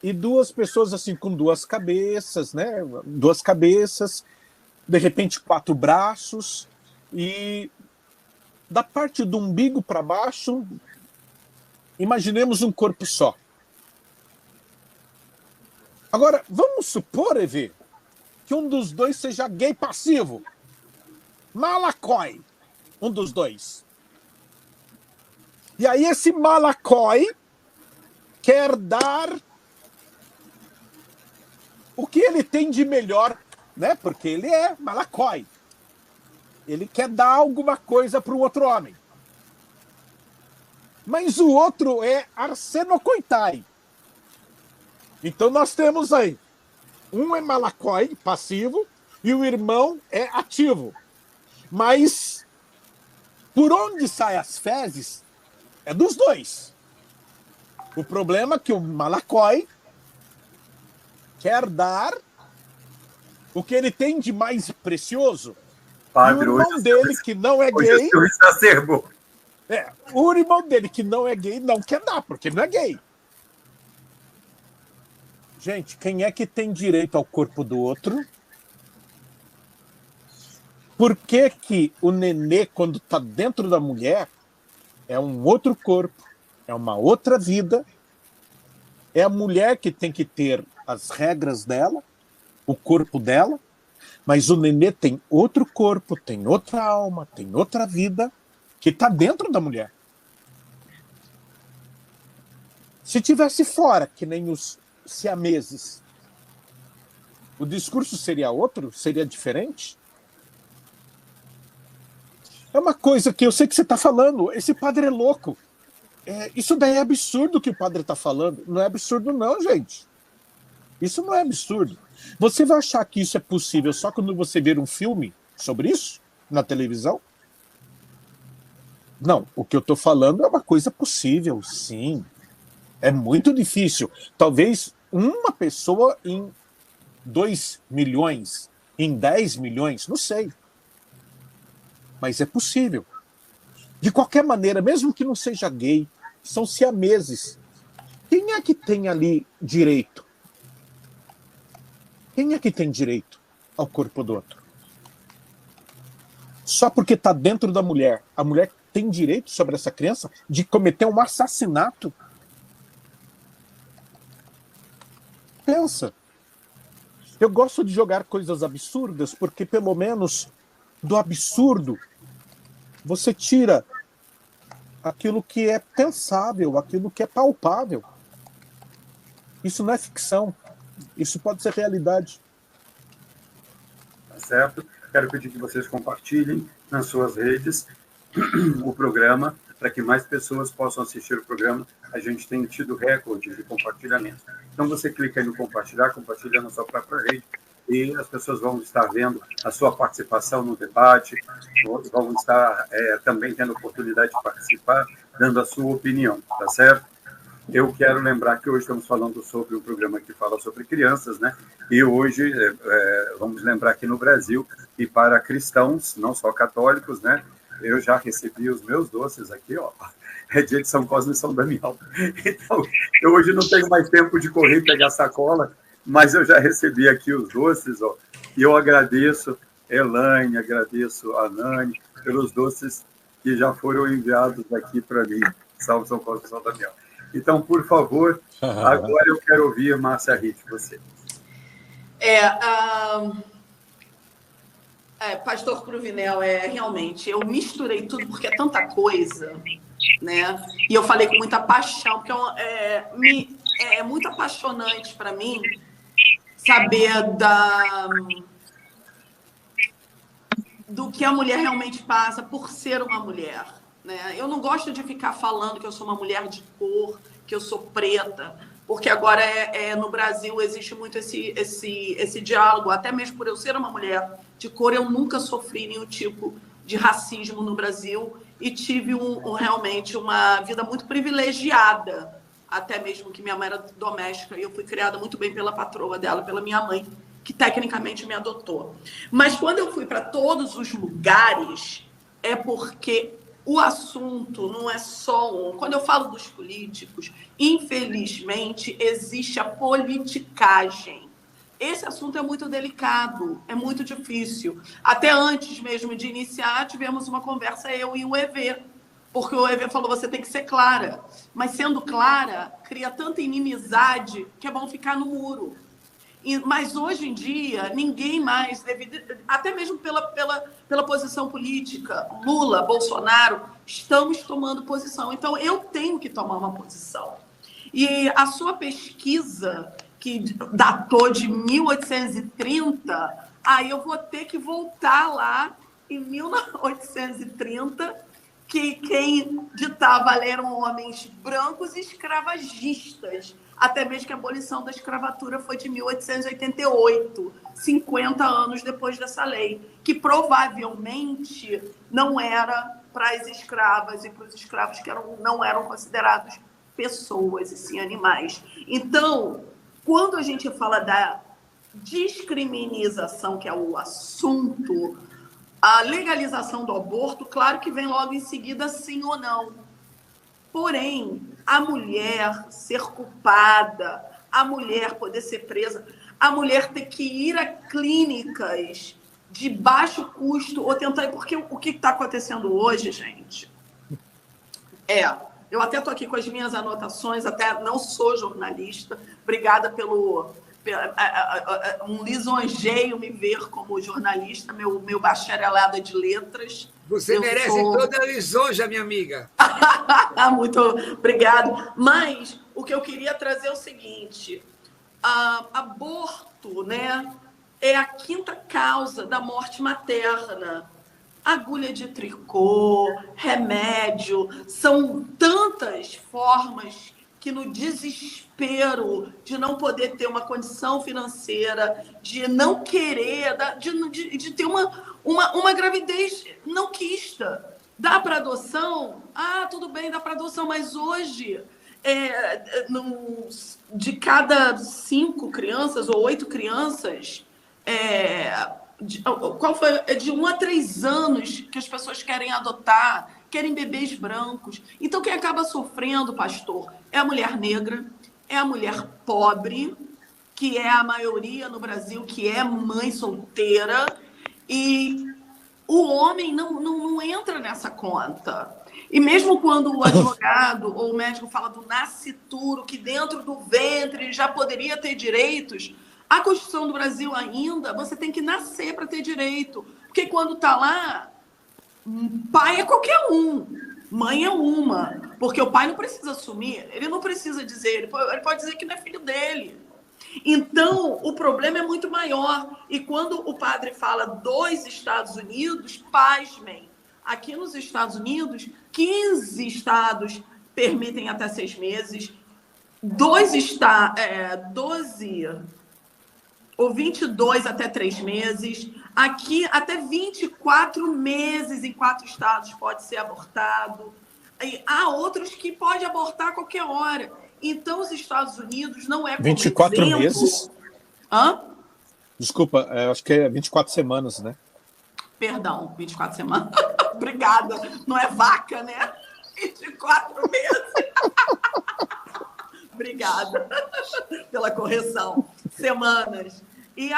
e duas pessoas assim com duas cabeças, né? Duas cabeças, de repente 4 braços, e da parte do umbigo para baixo, imaginemos um corpo só. Agora, vamos supor, EV, que um dos dois seja gay passivo. Malacói, um dos dois. E aí esse Malacói quer dar o que ele tem de melhor, né? Porque ele é Malacói. Ele quer dar alguma coisa para o outro homem. Mas o outro é Arsenocoitai. Então nós temos aí, um é Malacói, passivo, e o irmão é ativo. Mas por onde saem as fezes é dos dois. O problema é que o Malacói quer dar o que ele tem de mais precioso. Padre, e o irmão dele, que não é gay... o irmão dele, que não é gay, não quer dar, porque não é gay. Gente, quem é que tem direito ao corpo do outro? Por que que o nenê, quando está dentro da mulher, é um outro corpo, é uma outra vida, é a mulher que tem que ter as regras dela, o corpo dela, mas o nenê tem outro corpo, tem outra alma, tem outra vida, que está dentro da mulher. Se tivesse fora, que nem os siameses, o discurso seria outro? Seria diferente? É uma coisa que eu sei que você está falando, esse padre é louco. Isso daí é absurdo que o padre está falando. Não é absurdo não, gente. Isso não é absurdo. Você vai achar que isso é possível só quando você ver um filme sobre isso na televisão? Não, o que eu estou falando é uma coisa possível, sim. É muito difícil. Talvez uma pessoa em 2 milhões, em 10 milhões, não sei. Mas é possível. De qualquer maneira, mesmo que não seja gay, são siameses. Quem é que tem ali direito? Quem é que tem direito ao corpo do outro? só porque está dentro da mulher. A mulher tem direito sobre essa criança de cometer um assassinato. Pensa. Eu gosto de jogar coisas absurdas porque, pelo menos, do absurdo, você tira aquilo que é pensável, aquilo que é palpável. Isso não é ficção. Isso pode ser realidade. Tá certo? Quero pedir que vocês compartilhem nas suas redes o programa, para que mais pessoas possam assistir o programa. A gente tem tido recordes de compartilhamento. Então, você clica aí no compartilhar, compartilha na sua própria rede, e as pessoas vão estar vendo a sua participação no debate, vão estar também tendo oportunidade de participar, dando a sua opinião, tá certo? Eu quero lembrar que hoje estamos falando sobre um programa que fala sobre crianças, né? E hoje vamos lembrar que no Brasil, e para cristãos, não só católicos, né? Eu já recebi os meus doces aqui, ó. É dia de São Cosme e São Damião. Então, eu hoje não tenho mais tempo de correr e pegar sacola, mas eu já recebi aqui os doces, ó. E eu agradeço a Elaine, agradeço a Nani pelos doces que já foram enviados aqui para mim. Salve São Cosme e São Damião. Então, por favor, agora eu quero ouvir, Márcia Ritt, você. Pastor Cruvinel, realmente, eu misturei tudo porque é tanta coisa, né? E eu falei com muita paixão, porque é muito apaixonante para mim saber do que a mulher realmente passa por ser uma mulher, né? Eu não gosto de ficar falando que eu sou uma mulher de cor, que eu sou preta, porque agora no Brasil existe muito esse diálogo, até mesmo por eu ser uma mulher de cor, eu nunca sofri nenhum tipo de racismo no Brasil e tive realmente uma vida muito privilegiada, até mesmo que minha mãe era doméstica e eu fui criada muito bem pela patroa dela, pela minha mãe, que tecnicamente me adotou. Mas quando eu fui para todos os lugares, é porque o assunto não é só Quando eu falo dos políticos, infelizmente, existe a politicagem. Esse assunto é muito delicado, é muito difícil. Até antes mesmo de iniciar, tivemos uma conversa, eu e o EV, porque o EV falou, você tem que ser clara. Mas sendo clara, cria tanta inimizade que é bom ficar no muro. Mas hoje em dia, ninguém mais, até mesmo pela posição política, Lula, Bolsonaro, estamos tomando posição. Então, eu tenho que tomar uma posição. E a sua pesquisa, que datou de 1830, aí eu vou ter que voltar lá em 1830, que quem ditava a lei eram homens brancos e escravagistas. Até mesmo que a abolição da escravatura foi de 1888, 50 anos depois dessa lei, que provavelmente não era para as escravas e para os escravos que não eram considerados pessoas, e sim animais. Então, quando a gente fala da descriminalização, que é o assunto, a legalização do aborto, claro que vem logo em seguida sim ou não. Porém, a mulher ser culpada, a mulher poder ser presa, a mulher ter que ir a clínicas de baixo custo ou tentar... Porque o que está acontecendo hoje, gente, eu até estou aqui com as minhas anotações, até não sou jornalista, obrigada um lisonjeio me ver como jornalista, meu bacharelado de letras. Você merece toda a lisonja, minha amiga. Muito obrigada. Mas o que eu queria trazer é o seguinte, aborto, né, é a quinta causa da morte materna. Agulha de tricô, remédio, são tantas formas que no desespero de não poder ter uma condição financeira, de não querer, de ter uma gravidez não quista. Dá para adoção? Tudo bem, dá para adoção, mas hoje, de cada 5 crianças ou 8 crianças, de 1 a 3 anos que as pessoas querem adotar, querem bebês brancos. Então, quem acaba sofrendo, pastor, é a mulher negra, é a mulher pobre, que é a maioria no Brasil, que é mãe solteira. E o homem não entra nessa conta. E mesmo quando o advogado ou o médico fala do nascituro, que dentro do ventre já poderia ter direitos, a Constituição do Brasil ainda, você tem que nascer para ter direito. Porque quando está lá, pai é qualquer um, mãe é uma. Porque o pai não precisa assumir, ele não precisa dizer, ele pode dizer que não é filho dele. Então, o problema é muito maior. E quando o padre fala dos Estados Unidos, pasmem. Aqui nos Estados Unidos, 15 estados permitem até 6 meses, 12 ou 22 até 3 meses. Aqui, até 24 meses em 4 estados pode ser abortado. E há outros que pode abortar a qualquer hora. Então, os Estados Unidos não é como 24 exemplo. meses? Hã? Desculpa, acho que é 24 semanas, né? Perdão, 24 semanas. Obrigada. Não é vaca, né? 24 meses. Obrigada pela correção. Semanas. E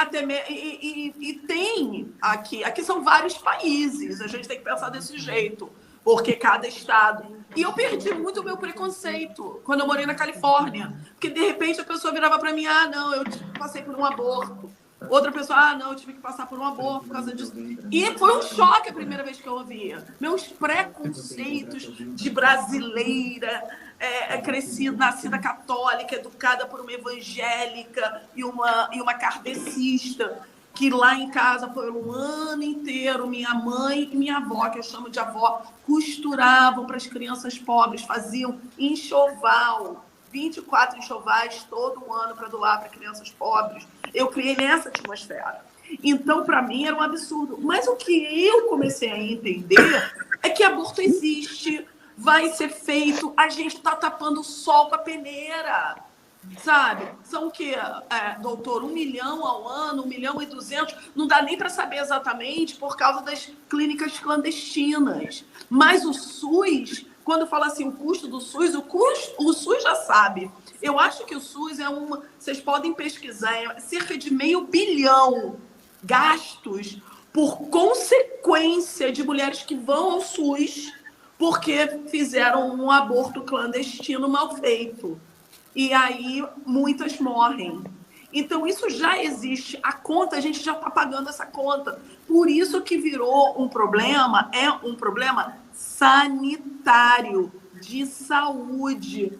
tem aqui são vários países. A gente tem que pensar desse jeito. Porque cada estado... E eu perdi muito o meu preconceito quando eu morei na Califórnia. Porque, de repente, a pessoa virava para mim, não, eu passei por um aborto. Outra pessoa, não, eu tive que passar por um aborto por causa disso. E foi um choque a primeira vez que eu ouvia. Meus preconceitos de brasileira, crescida, nascida católica, educada por uma evangélica e uma kardecista, que lá em casa foi um ano inteiro, minha mãe e minha avó, que eu chamo de avó, costuravam para as crianças pobres, faziam enxoval, 24 enxovais todo ano para doar para crianças pobres. Eu criei nessa atmosfera. Então, para mim, era um absurdo. Mas o que eu comecei a entender é que aborto existe, vai ser feito, a gente está tapando o sol com a peneira. Sabe? São o quê, doutor? 1 milhão ao ano, 1.200.000, não dá nem para saber exatamente por causa das clínicas clandestinas. Mas o SUS, quando fala assim, o custo do SUS, o SUS já sabe. Eu acho que o SUS vocês podem pesquisar, é cerca de R$500 bilhão gastos por consequência de mulheres que vão ao SUS porque fizeram um aborto clandestino mal feito. E aí muitas morrem. Então isso já existe. A conta, a gente já está pagando essa conta. Por isso que virou um problema, é um problema sanitário, de saúde.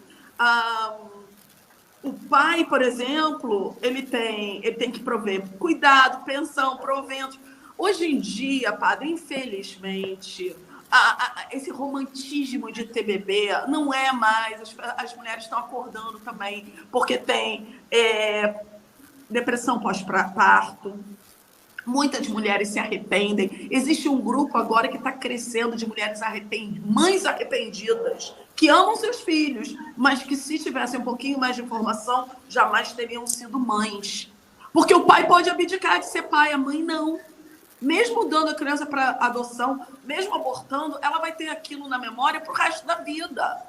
O pai, por exemplo, ele tem que prover cuidado, pensão, provento. Hoje em dia, padre, infelizmente... esse romantismo de ter bebê não é mais, as mulheres estão acordando também, porque tem depressão pós-parto, muitas mulheres se arrependem, existe um grupo agora que está crescendo de mulheres mães arrependidas, que amam seus filhos, mas que se tivessem um pouquinho mais de informação, jamais teriam sido mães, porque o pai pode abdicar de ser pai, a mãe não. Mesmo dando a criança para adoção, mesmo abortando, ela vai ter aquilo na memória para o resto da vida.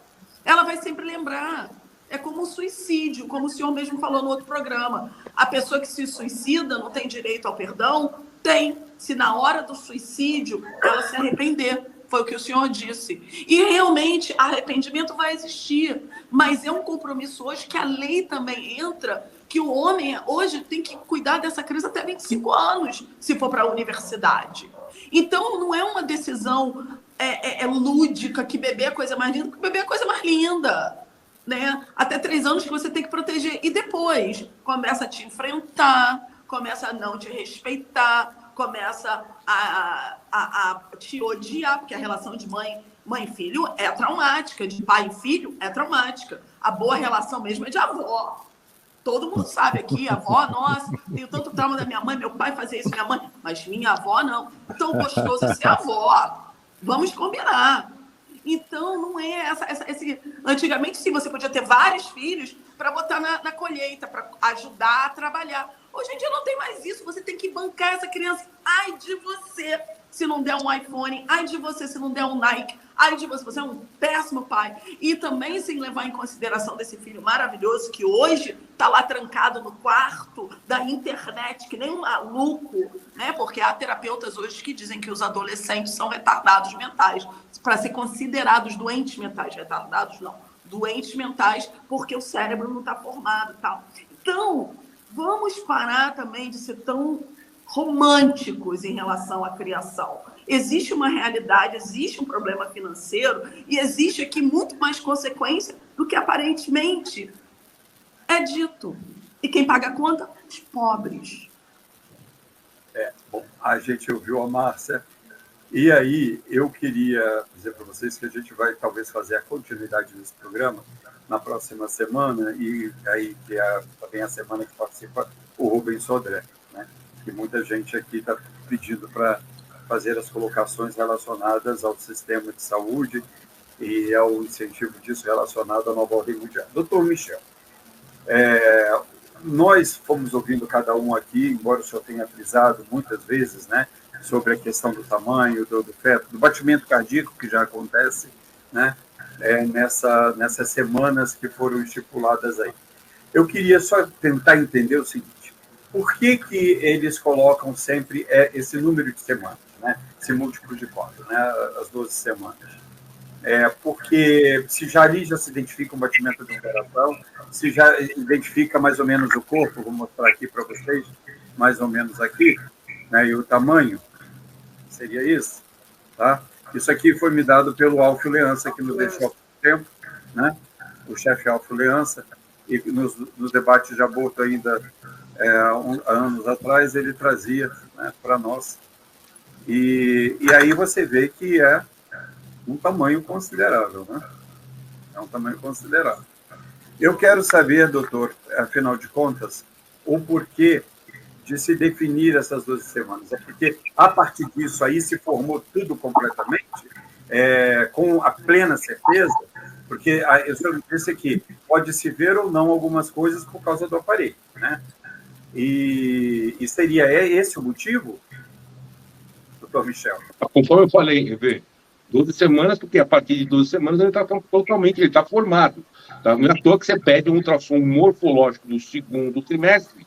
Ela vai sempre lembrar. É como o suicídio, como o senhor mesmo falou no outro programa. A pessoa que se suicida não tem direito ao perdão? Tem. Se na hora do suicídio ela se arrepender. Foi o que o senhor disse. E realmente arrependimento vai existir. Mas é um compromisso hoje que a lei também entra, que o homem hoje tem que cuidar dessa criança até 25 anos, se for para a universidade. Então, não é uma decisão lúdica, que bebê é a coisa mais linda, porque bebê é a coisa mais linda. Né? Até 3 anos que você tem que proteger. E depois, começa a te enfrentar, começa a não te respeitar, começa a te odiar, porque a relação de mãe e filho é traumática, de pai e filho é traumática. A boa relação mesmo é de avó. Todo mundo sabe aqui, a avó, nossa, tenho tanto trauma da minha mãe, meu pai fazia isso, minha mãe, mas minha avó não. Tão gostoso é ser avó. Vamos combinar. Então, não é esse... Antigamente, sim, você podia ter vários filhos para botar na colheita, para ajudar a trabalhar. Hoje em dia não tem mais isso. Você tem que bancar essa criança. Ai de você se não der um iPhone. Ai de você se não der um Nike. Ai de você, é um péssimo pai. E também sem levar em consideração desse filho maravilhoso que hoje está lá trancado no quarto da internet, que nem um maluco, né? Porque há terapeutas hoje que dizem que os adolescentes são retardados mentais, para ser considerados doentes mentais. Retardados não, doentes mentais, porque o cérebro não está formado e tal. Então, vamos parar também de ser tão românticos em relação à criação. Existe uma realidade, existe um problema financeiro e existe aqui muito mais consequência do que aparentemente é dito. E quem paga a conta? Os pobres. Bom, a gente ouviu a Márcia. E aí, eu queria dizer para vocês que a gente vai talvez fazer a continuidade desse programa na próxima semana, e aí que é também a semana que participa o Rubens Sodré, né? Que muita gente aqui está pedindo para fazer as colocações relacionadas ao sistema de saúde e ao incentivo disso relacionado à nova ordem mundial. Doutor Michel, nós fomos ouvindo cada um aqui, embora o senhor tenha frisado muitas vezes, né, sobre a questão do tamanho do feto, do batimento cardíaco que já acontece, né, nessas semanas que foram estipuladas aí. Eu queria só tentar entender o seguinte: por que eles colocam sempre esse número de semanas, né, esse múltiplo de 4, né, as 12 semanas? Porque se já ali já se identifica um batimento de coração, se já identifica mais ou menos o corpo, vou mostrar aqui para vocês, mais ou menos aqui, né, e o tamanho, seria isso, tá? Isso aqui foi me dado pelo Alfio Leança, que nos deixou há pouco tempo, né, o chefe Alfio Leança, e nos debates de aborto ainda, há anos atrás, ele trazia, né, para nós. E aí você vê que é um tamanho considerável, né? É um tamanho considerável. Eu quero saber, doutor, afinal de contas, o porquê de se definir essas 12 semanas. É porque, a partir disso, aí se formou tudo completamente, com a plena certeza, porque eu só disse aqui, pode-se ver ou não algumas coisas por causa do aparelho, né? E seria esse o motivo, doutor Michel? Conforme eu falei, 12 semanas, porque a partir de 12 semanas ele está totalmente, ele está formado. Tá? Não é à toa que você pede um ultrassom morfológico do segundo trimestre,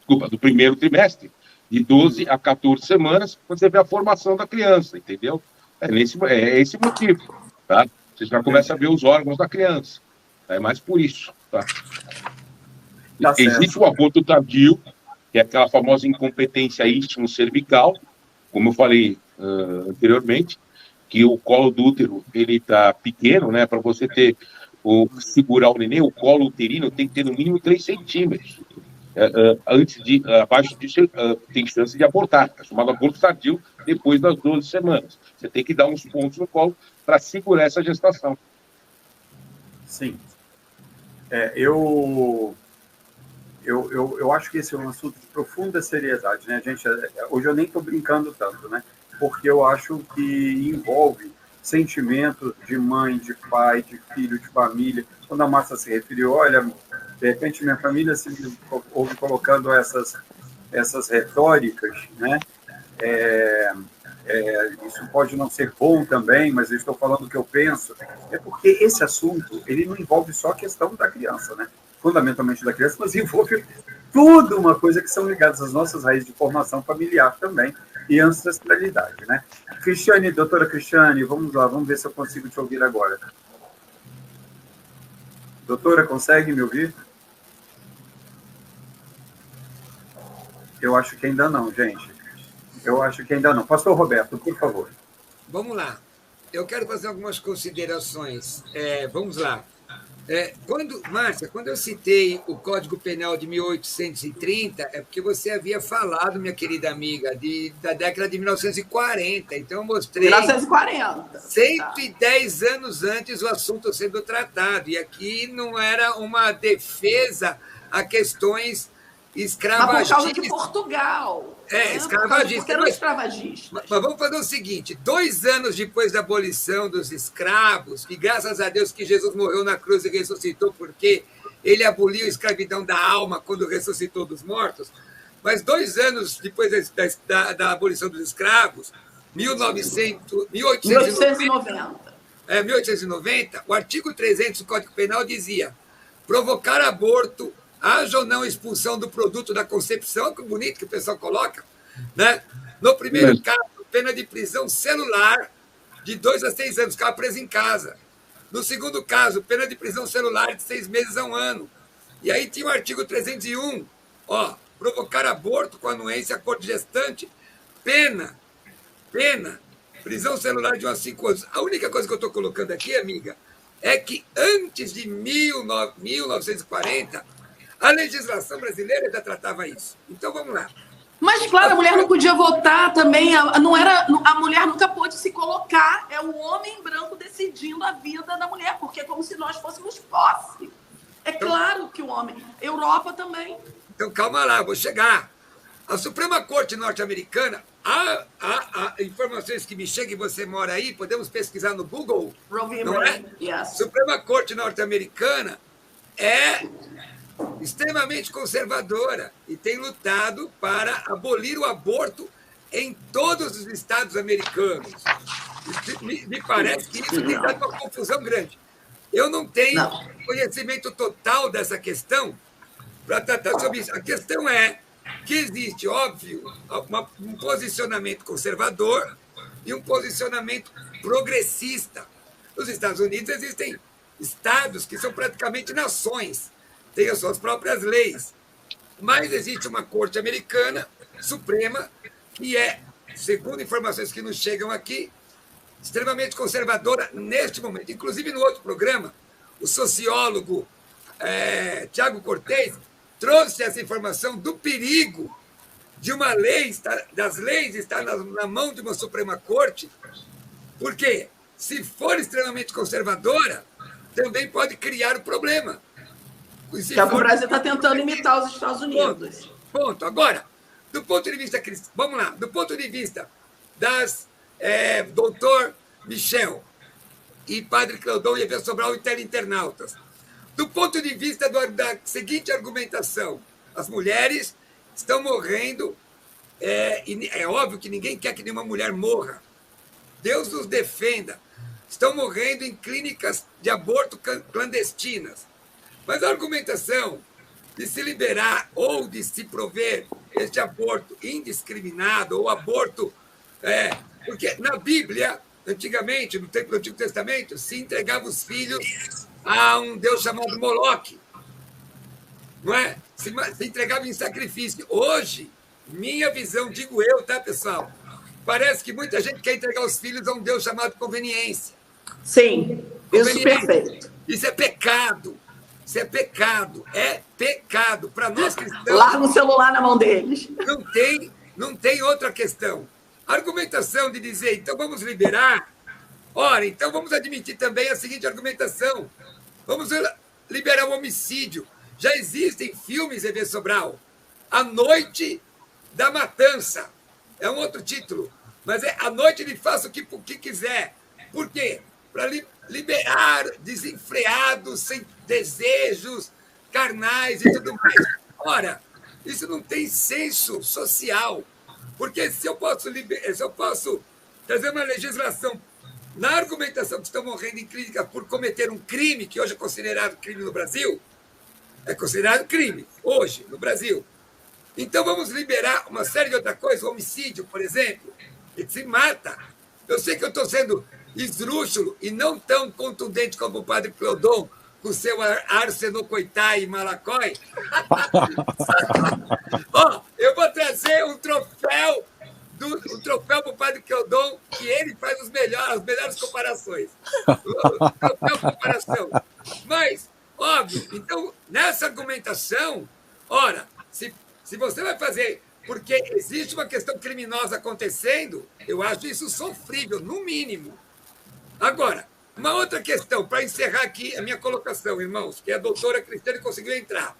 do primeiro trimestre, de 12 a 14 semanas, quando você vê a formação da criança, entendeu? É esse motivo, tá? Você já começa a ver os órgãos da criança. É mais por isso, tá? Existe o aborto tardio, que é aquela famosa incompetência istmo-cervical, como eu falei anteriormente, que o colo do útero ele está pequeno, né? Para você segurar o neném, o colo uterino tem que ter no mínimo 3 centímetros. Abaixo disso, tem chance de abortar. É chamado aborto tardio depois das 12 semanas. Você tem que dar uns pontos no colo para segurar essa gestação. Sim. Eu acho que esse é um assunto de profunda seriedade, né, gente? Hoje eu nem estou brincando tanto, né? Porque eu acho que envolve sentimentos de mãe, de pai, de filho, de família. Quando a Márcia se referiu, olha, de repente minha família se ouve colocando essas retóricas, né? Isso pode não ser bom também, mas eu estou falando o que eu penso. É porque esse assunto, ele não envolve só a questão da criança, né? Fundamentalmente da criança, mas envolve tudo uma coisa que são ligadas às nossas raízes de formação familiar também e ancestralidade, né? Cristiane, doutora Cristiane, vamos lá, vamos ver se eu consigo te ouvir agora. Doutora, consegue me ouvir? Eu acho que ainda não, gente. Eu acho que ainda não. Pastor Roberto, por favor. Vamos lá. Eu quero fazer algumas considerações. Vamos lá. Márcia, quando eu citei o Código Penal de 1830, é porque você havia falado, minha querida amiga, da década de 1940. Então, eu mostrei 1940. 110 anos antes o assunto sendo tratado. E aqui não era uma defesa a questões escravagistas. Mas por causa de Portugal. Escravagistas. Porque eram escravagistas. Mas vamos fazer o seguinte: 2 anos depois da abolição dos escravos, e graças a Deus que Jesus morreu na cruz e ressuscitou, porque ele aboliu a escravidão da alma quando ressuscitou dos mortos, mas 2 anos depois da abolição dos escravos, 1890, o artigo 300 do Código Penal dizia: provocar aborto haja ou não expulsão do produto da concepção, olha que bonito que o pessoal coloca, né? No primeiro caso, pena de prisão celular de 2 a 6 anos, ficava preso em casa. No segundo caso, pena de prisão celular de 6 meses a 1 ano. E aí tinha o artigo 301, provocar aborto com anuência à corte gestante, pena, prisão celular de 1 a 5 anos. A única coisa que eu estou colocando aqui, amiga, é que antes de 1940, a legislação brasileira já tratava isso. Então, vamos lá. Mas, claro, a mulher não podia votar também, a mulher nunca pôde se colocar, é o homem branco decidindo a vida da mulher, porque é como se nós fôssemos posse. É claro que o homem... Europa também. Então, calma lá, vou chegar. A Suprema Corte norte-americana, há informações que me chegam e você mora aí, podemos pesquisar no Google, não é? Yes. Suprema Corte norte-americana é extremamente conservadora e tem lutado para abolir o aborto em todos os estados americanos. Me parece que isso tem dado uma confusão grande. Eu não tenho conhecimento total dessa questão para tratar sobre isso. A questão é que existe, óbvio, um posicionamento conservador e um posicionamento progressista. Nos Estados Unidos existem estados que são praticamente nações, têm as suas próprias leis. Mas existe uma corte americana, suprema, que é, segundo informações que nos chegam aqui, extremamente conservadora neste momento. Inclusive, no outro programa, o sociólogo Tiago Cortez trouxe essa informação do perigo de uma lei, das leis estar na mão de uma Suprema Corte, porque, se for extremamente conservadora, também pode criar o problema. Que é o que o Brasil está tentando imitar os Estados Unidos. Ponto. Agora, do ponto de vista cristão, vamos lá, do ponto de vista das doutor Michel e padre Cleudon e Evê Sobral e teleinternautas, do ponto de vista da seguinte argumentação, as mulheres estão morrendo, e é óbvio que ninguém quer que nenhuma mulher morra, Deus nos defenda, estão morrendo em clínicas de aborto clandestinas. Mas a argumentação de se liberar ou de se prover este aborto indiscriminado ou aborto... porque na Bíblia, antigamente, no tempo do Antigo Testamento, se entregava os filhos a um deus chamado Moloque. Não é? Se entregava em sacrifício. Hoje, minha visão, digo eu, tá, pessoal? Parece que muita gente quer entregar os filhos a um deus chamado conveniência. Sim, isso perfeito. Isso é pecado. Isso é pecado. É pecado. Para nós cristãos... Larga o celular na mão deles. Não tem outra questão. A argumentação de dizer, então vamos liberar... Ora, então vamos admitir também a seguinte argumentação. Vamos liberar o homicídio. Já existem filmes, Evê Sobral. A Noite da Matança. É um outro título. Mas é A Noite ele faça o que quiser. Por quê? Para liberar desenfreados, sem desejos carnais e tudo mais. Ora, isso não tem senso social. Porque se eu posso trazer uma legislação na argumentação que estão morrendo em clínica por cometer um crime, que hoje é considerado crime no Brasil, é considerado crime, hoje, no Brasil. Então, vamos liberar uma série de outras coisas, o homicídio, por exemplo, que se mata. Eu sei que eu estou sendo esdrúxulo e não tão contundente como o padre Cleudon, com seu arsenocoitai e malacói. Eu vou trazer um troféu para o padre Cleudon, que ele faz as melhores comparações. O troféu comparação. Mas, óbvio, então, nessa argumentação, ora, se você vai fazer porque existe uma questão criminosa acontecendo, eu acho isso sofrível, no mínimo. Agora, uma outra questão, para encerrar aqui a minha colocação, irmãos, que a doutora Cristiane conseguiu entrar.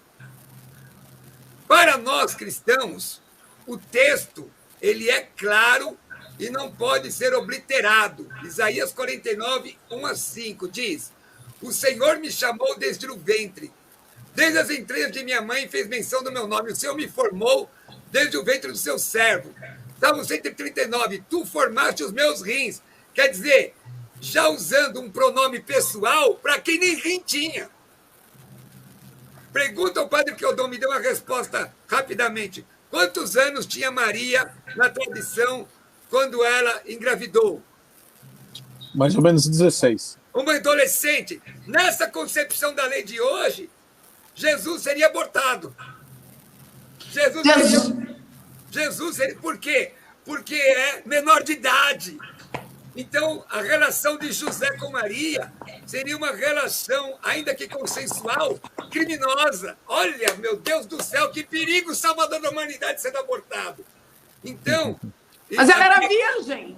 Para nós cristãos, o texto ele é claro e não pode ser obliterado. Isaías 49, 1 a 5 diz: o Senhor me chamou desde o ventre, desde as entranhas de minha mãe fez menção do meu nome, o Senhor me formou desde o ventre do seu servo. Salmo 139, tu formaste os meus rins. Quer dizer, já usando um pronome pessoal para quem nem rim tinha. Pergunta ao padre Teodon, me dê uma resposta rapidamente. Quantos anos tinha Maria na tradição quando ela engravidou? Mais ou menos 16. Uma adolescente. Nessa concepção da lei de hoje, Jesus seria abortado. Jesus seria... Por quê? Porque é menor de idade. Então, a relação de José com Maria seria uma relação, ainda que consensual, criminosa. Olha, meu Deus do céu, que perigo, salvador da humanidade sendo abortado. Então... Mas ela era virgem.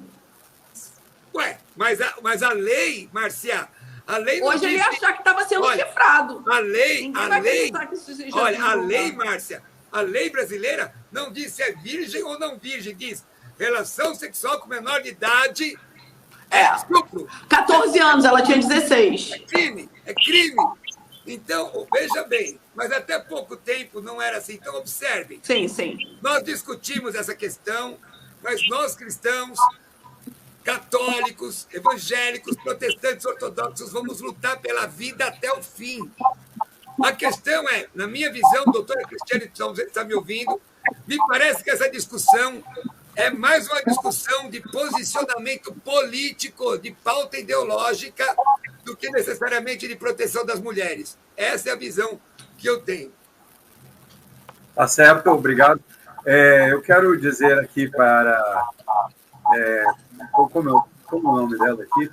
Ué, mas a lei, Márcia, a lei não hoje ele ia diz... achar que estava sendo chifrado. A lei, Márcia, a lei brasileira não diz se é virgem ou não virgem, diz relação sexual com menor de idade é estupro. 14 anos, ela tinha 16. É crime. Então, veja bem, mas até pouco tempo não era assim. Então, observem. Sim. Nós discutimos essa questão, mas nós cristãos, católicos, evangélicos, protestantes, ortodoxos, vamos lutar pela vida até o fim. A questão é, na minha visão, doutora Cristiane, está me ouvindo, me parece que essa discussão é mais uma discussão de posicionamento político, de pauta ideológica, do que necessariamente de proteção das mulheres. Essa é a visão que eu tenho. Tá certo, obrigado. Eu quero dizer aqui para... como é o nome dela aqui?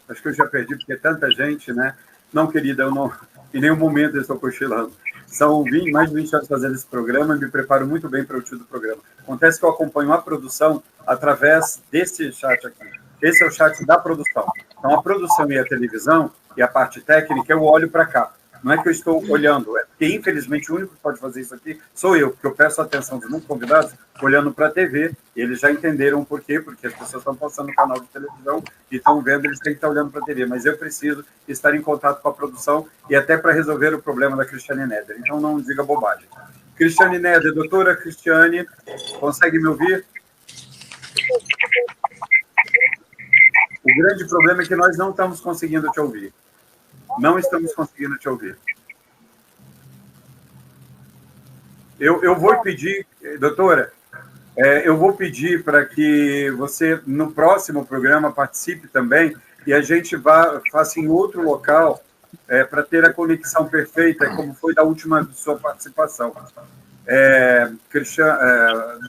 Acho que eu já perdi, porque é tanta gente, né? Não, querida, eu não... Em nenhum momento eu estou cochilando. São mais de 20 anos fazendo esse programa e me preparo muito bem para o tio do programa. Acontece que eu acompanho a produção através desse chat aqui. Esse é o chat da produção. Então, a produção e a televisão e a parte técnica, eu olho para cá. Não é que eu estou olhando, é porque, infelizmente, o único que pode fazer isso aqui sou eu, porque eu peço a atenção dos muitos convidados olhando para a TV, e eles já entenderam o porquê, porque as pessoas estão passando no canal de televisão e estão vendo, eles têm que estar olhando para a TV, mas eu preciso estar em contato com a produção e até para resolver o problema da Cristiane Neder, então não diga bobagem. Cristiane Neder, doutora Cristiane, consegue me ouvir? O grande problema é que nós não estamos conseguindo te ouvir. Não estamos conseguindo te ouvir. Eu vou pedir, doutora, eu vou pedir para que você, no próximo programa, participe também e a gente faça em outro local para ter a conexão perfeita, como foi da última sua participação.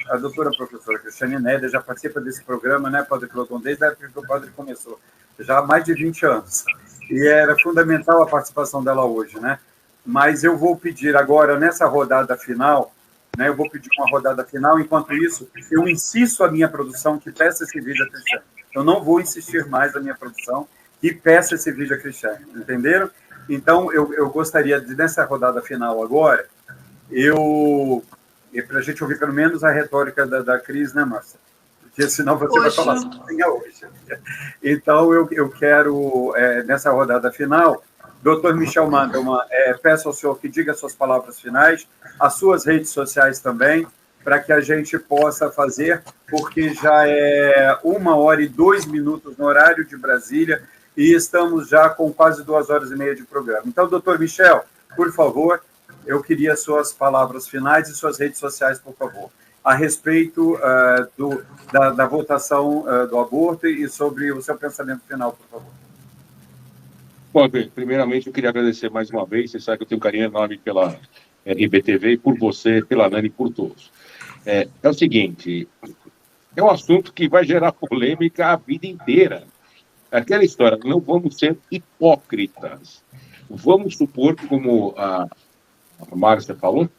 A doutora professora Cristiane Neder já participa desse programa, né, Padre Cloton, desde a época que o padre começou, já há mais de 20 anos. E era fundamental a participação dela hoje, né? Mas eu vou pedir agora, nessa rodada final, né? Eu vou pedir uma rodada final, enquanto isso, eu insisto a minha produção que peça esse vídeo a Cristiane. Eu não vou insistir mais a minha produção que peça esse vídeo a Cristiane, entenderam? Então, eu gostaria de, nessa rodada final agora, para a gente ouvir pelo menos a retórica da Cris, né, Márcia? Porque senão você vai falar sozinha hoje. Então, eu quero, nessa rodada final, doutor Michel Mandelmann, peço ao senhor que diga suas palavras finais, as suas redes sociais também, para que a gente possa fazer, porque já é 1h02 no horário de Brasília e estamos já com quase 2h30 de programa. Então, doutor Michel, por favor, eu queria suas palavras finais e suas redes sociais, por favor, a respeito da votação do aborto e sobre o seu pensamento final, por favor. Bom, primeiramente, eu queria agradecer mais uma vez. Você sabe que eu tenho um carinho enorme pela RBTV e por você, pela Nani e por todos. É o seguinte, é um assunto que vai gerar polêmica a vida inteira. Aquela história, não vamos ser hipócritas. Vamos supor, como a Márcia falou,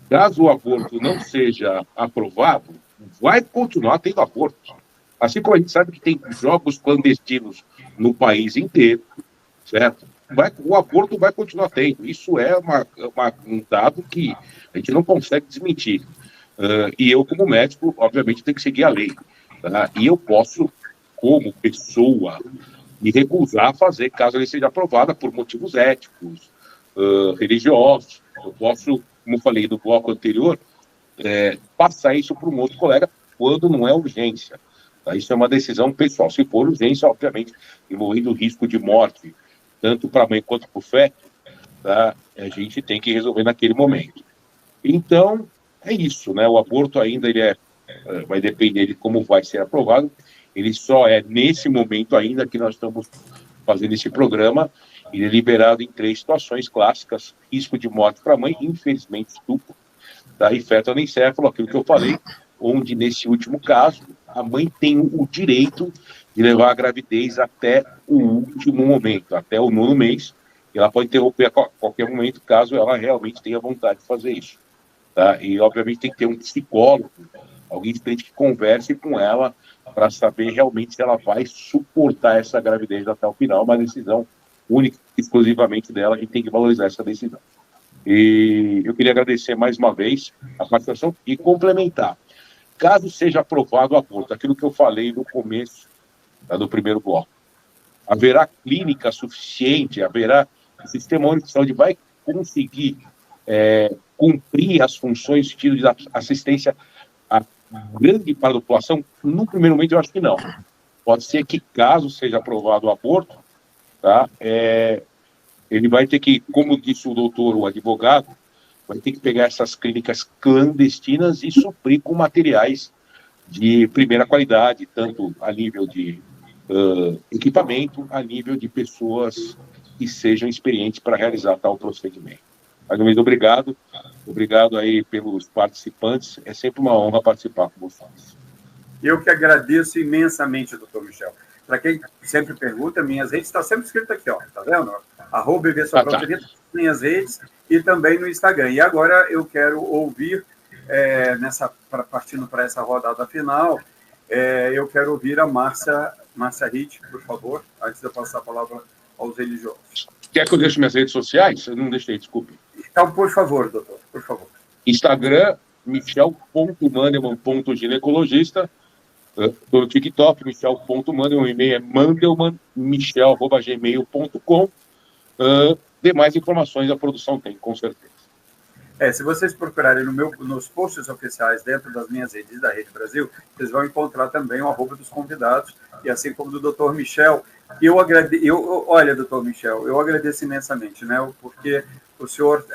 caso o aborto não seja aprovado, vai continuar tendo aborto. Assim como a gente sabe que tem jogos clandestinos no país inteiro, certo? O aborto vai continuar tendo. Isso é um dado que a gente não consegue desmentir. E eu, como médico, obviamente, tenho que seguir a lei. Tá? E eu posso, como pessoa, me recusar a fazer, caso ele seja aprovada por motivos éticos, religiosos. Eu posso, como falei no bloco anterior, passar isso para um outro colega quando não é urgência. Tá? Isso é uma decisão pessoal. Se for urgência, obviamente, envolvendo risco de morte, tanto para a mãe quanto para o feto, tá? A gente tem que resolver naquele momento. Então, é isso, né? O aborto ainda vai depender de como vai ser aprovado. Ele só é nesse momento ainda que nós estamos fazendo esse programa. Ele é liberado em 3 situações clássicas: risco de morte para a mãe, infelizmente estupro, tá? E feto anencefalo, aquilo que eu falei, onde nesse último caso a mãe tem o direito de levar a gravidez até o último momento, até o 9º mês. E ela pode interromper a qualquer momento, caso ela realmente tenha vontade de fazer isso, tá? E obviamente tem que ter um psicólogo, alguém de frente que converse com ela para saber realmente se ela vai suportar essa gravidez até o final. Uma decisão única, exclusivamente dela, a gente tem que valorizar essa decisão. E eu queria agradecer mais uma vez a participação e complementar. Caso seja aprovado o aborto, aquilo que eu falei no começo do primeiro bloco, haverá clínica suficiente, haverá o Sistema Único de Saúde vai conseguir cumprir as funções de assistência a grande parte da população? No primeiro momento, eu acho que não. Pode ser que, caso seja aprovado o aborto, tá, ele vai ter que, como disse o doutor, o advogado, vai ter que pegar essas clínicas clandestinas e suprir com materiais de primeira qualidade, tanto a nível de equipamento, a nível de pessoas que sejam experientes para realizar tal procedimento. Mais uma vez, obrigado. Obrigado aí pelos participantes. É sempre uma honra participar com vocês. Eu que agradeço imensamente, doutor Michel. Para quem sempre pergunta, minhas redes estão sempre escritas aqui, ó, tá vendo? @BVSopralta, minhas redes e também no Instagram. E agora eu quero ouvir, partindo para essa rodada final, eu quero ouvir a Márcia Ritt, por favor, antes de eu passar a palavra aos religiosos. Quer que eu deixe minhas redes sociais? Eu não deixei, desculpe. Então, por favor, doutor, por favor. Instagram, michel.mandelman.ginecologista. Estou no TikTok, michel.mandelman, o e-mail é mandelmanmichel@gmail.com. Demais informações a produção tem, com certeza. Se vocês procurarem nos posts oficiais dentro das minhas redes da Rede Brasil, vocês vão encontrar também o @ dos convidados, e assim como do doutor Michel. Olha, doutor Michel, eu agradeço imensamente, né, porque o senhor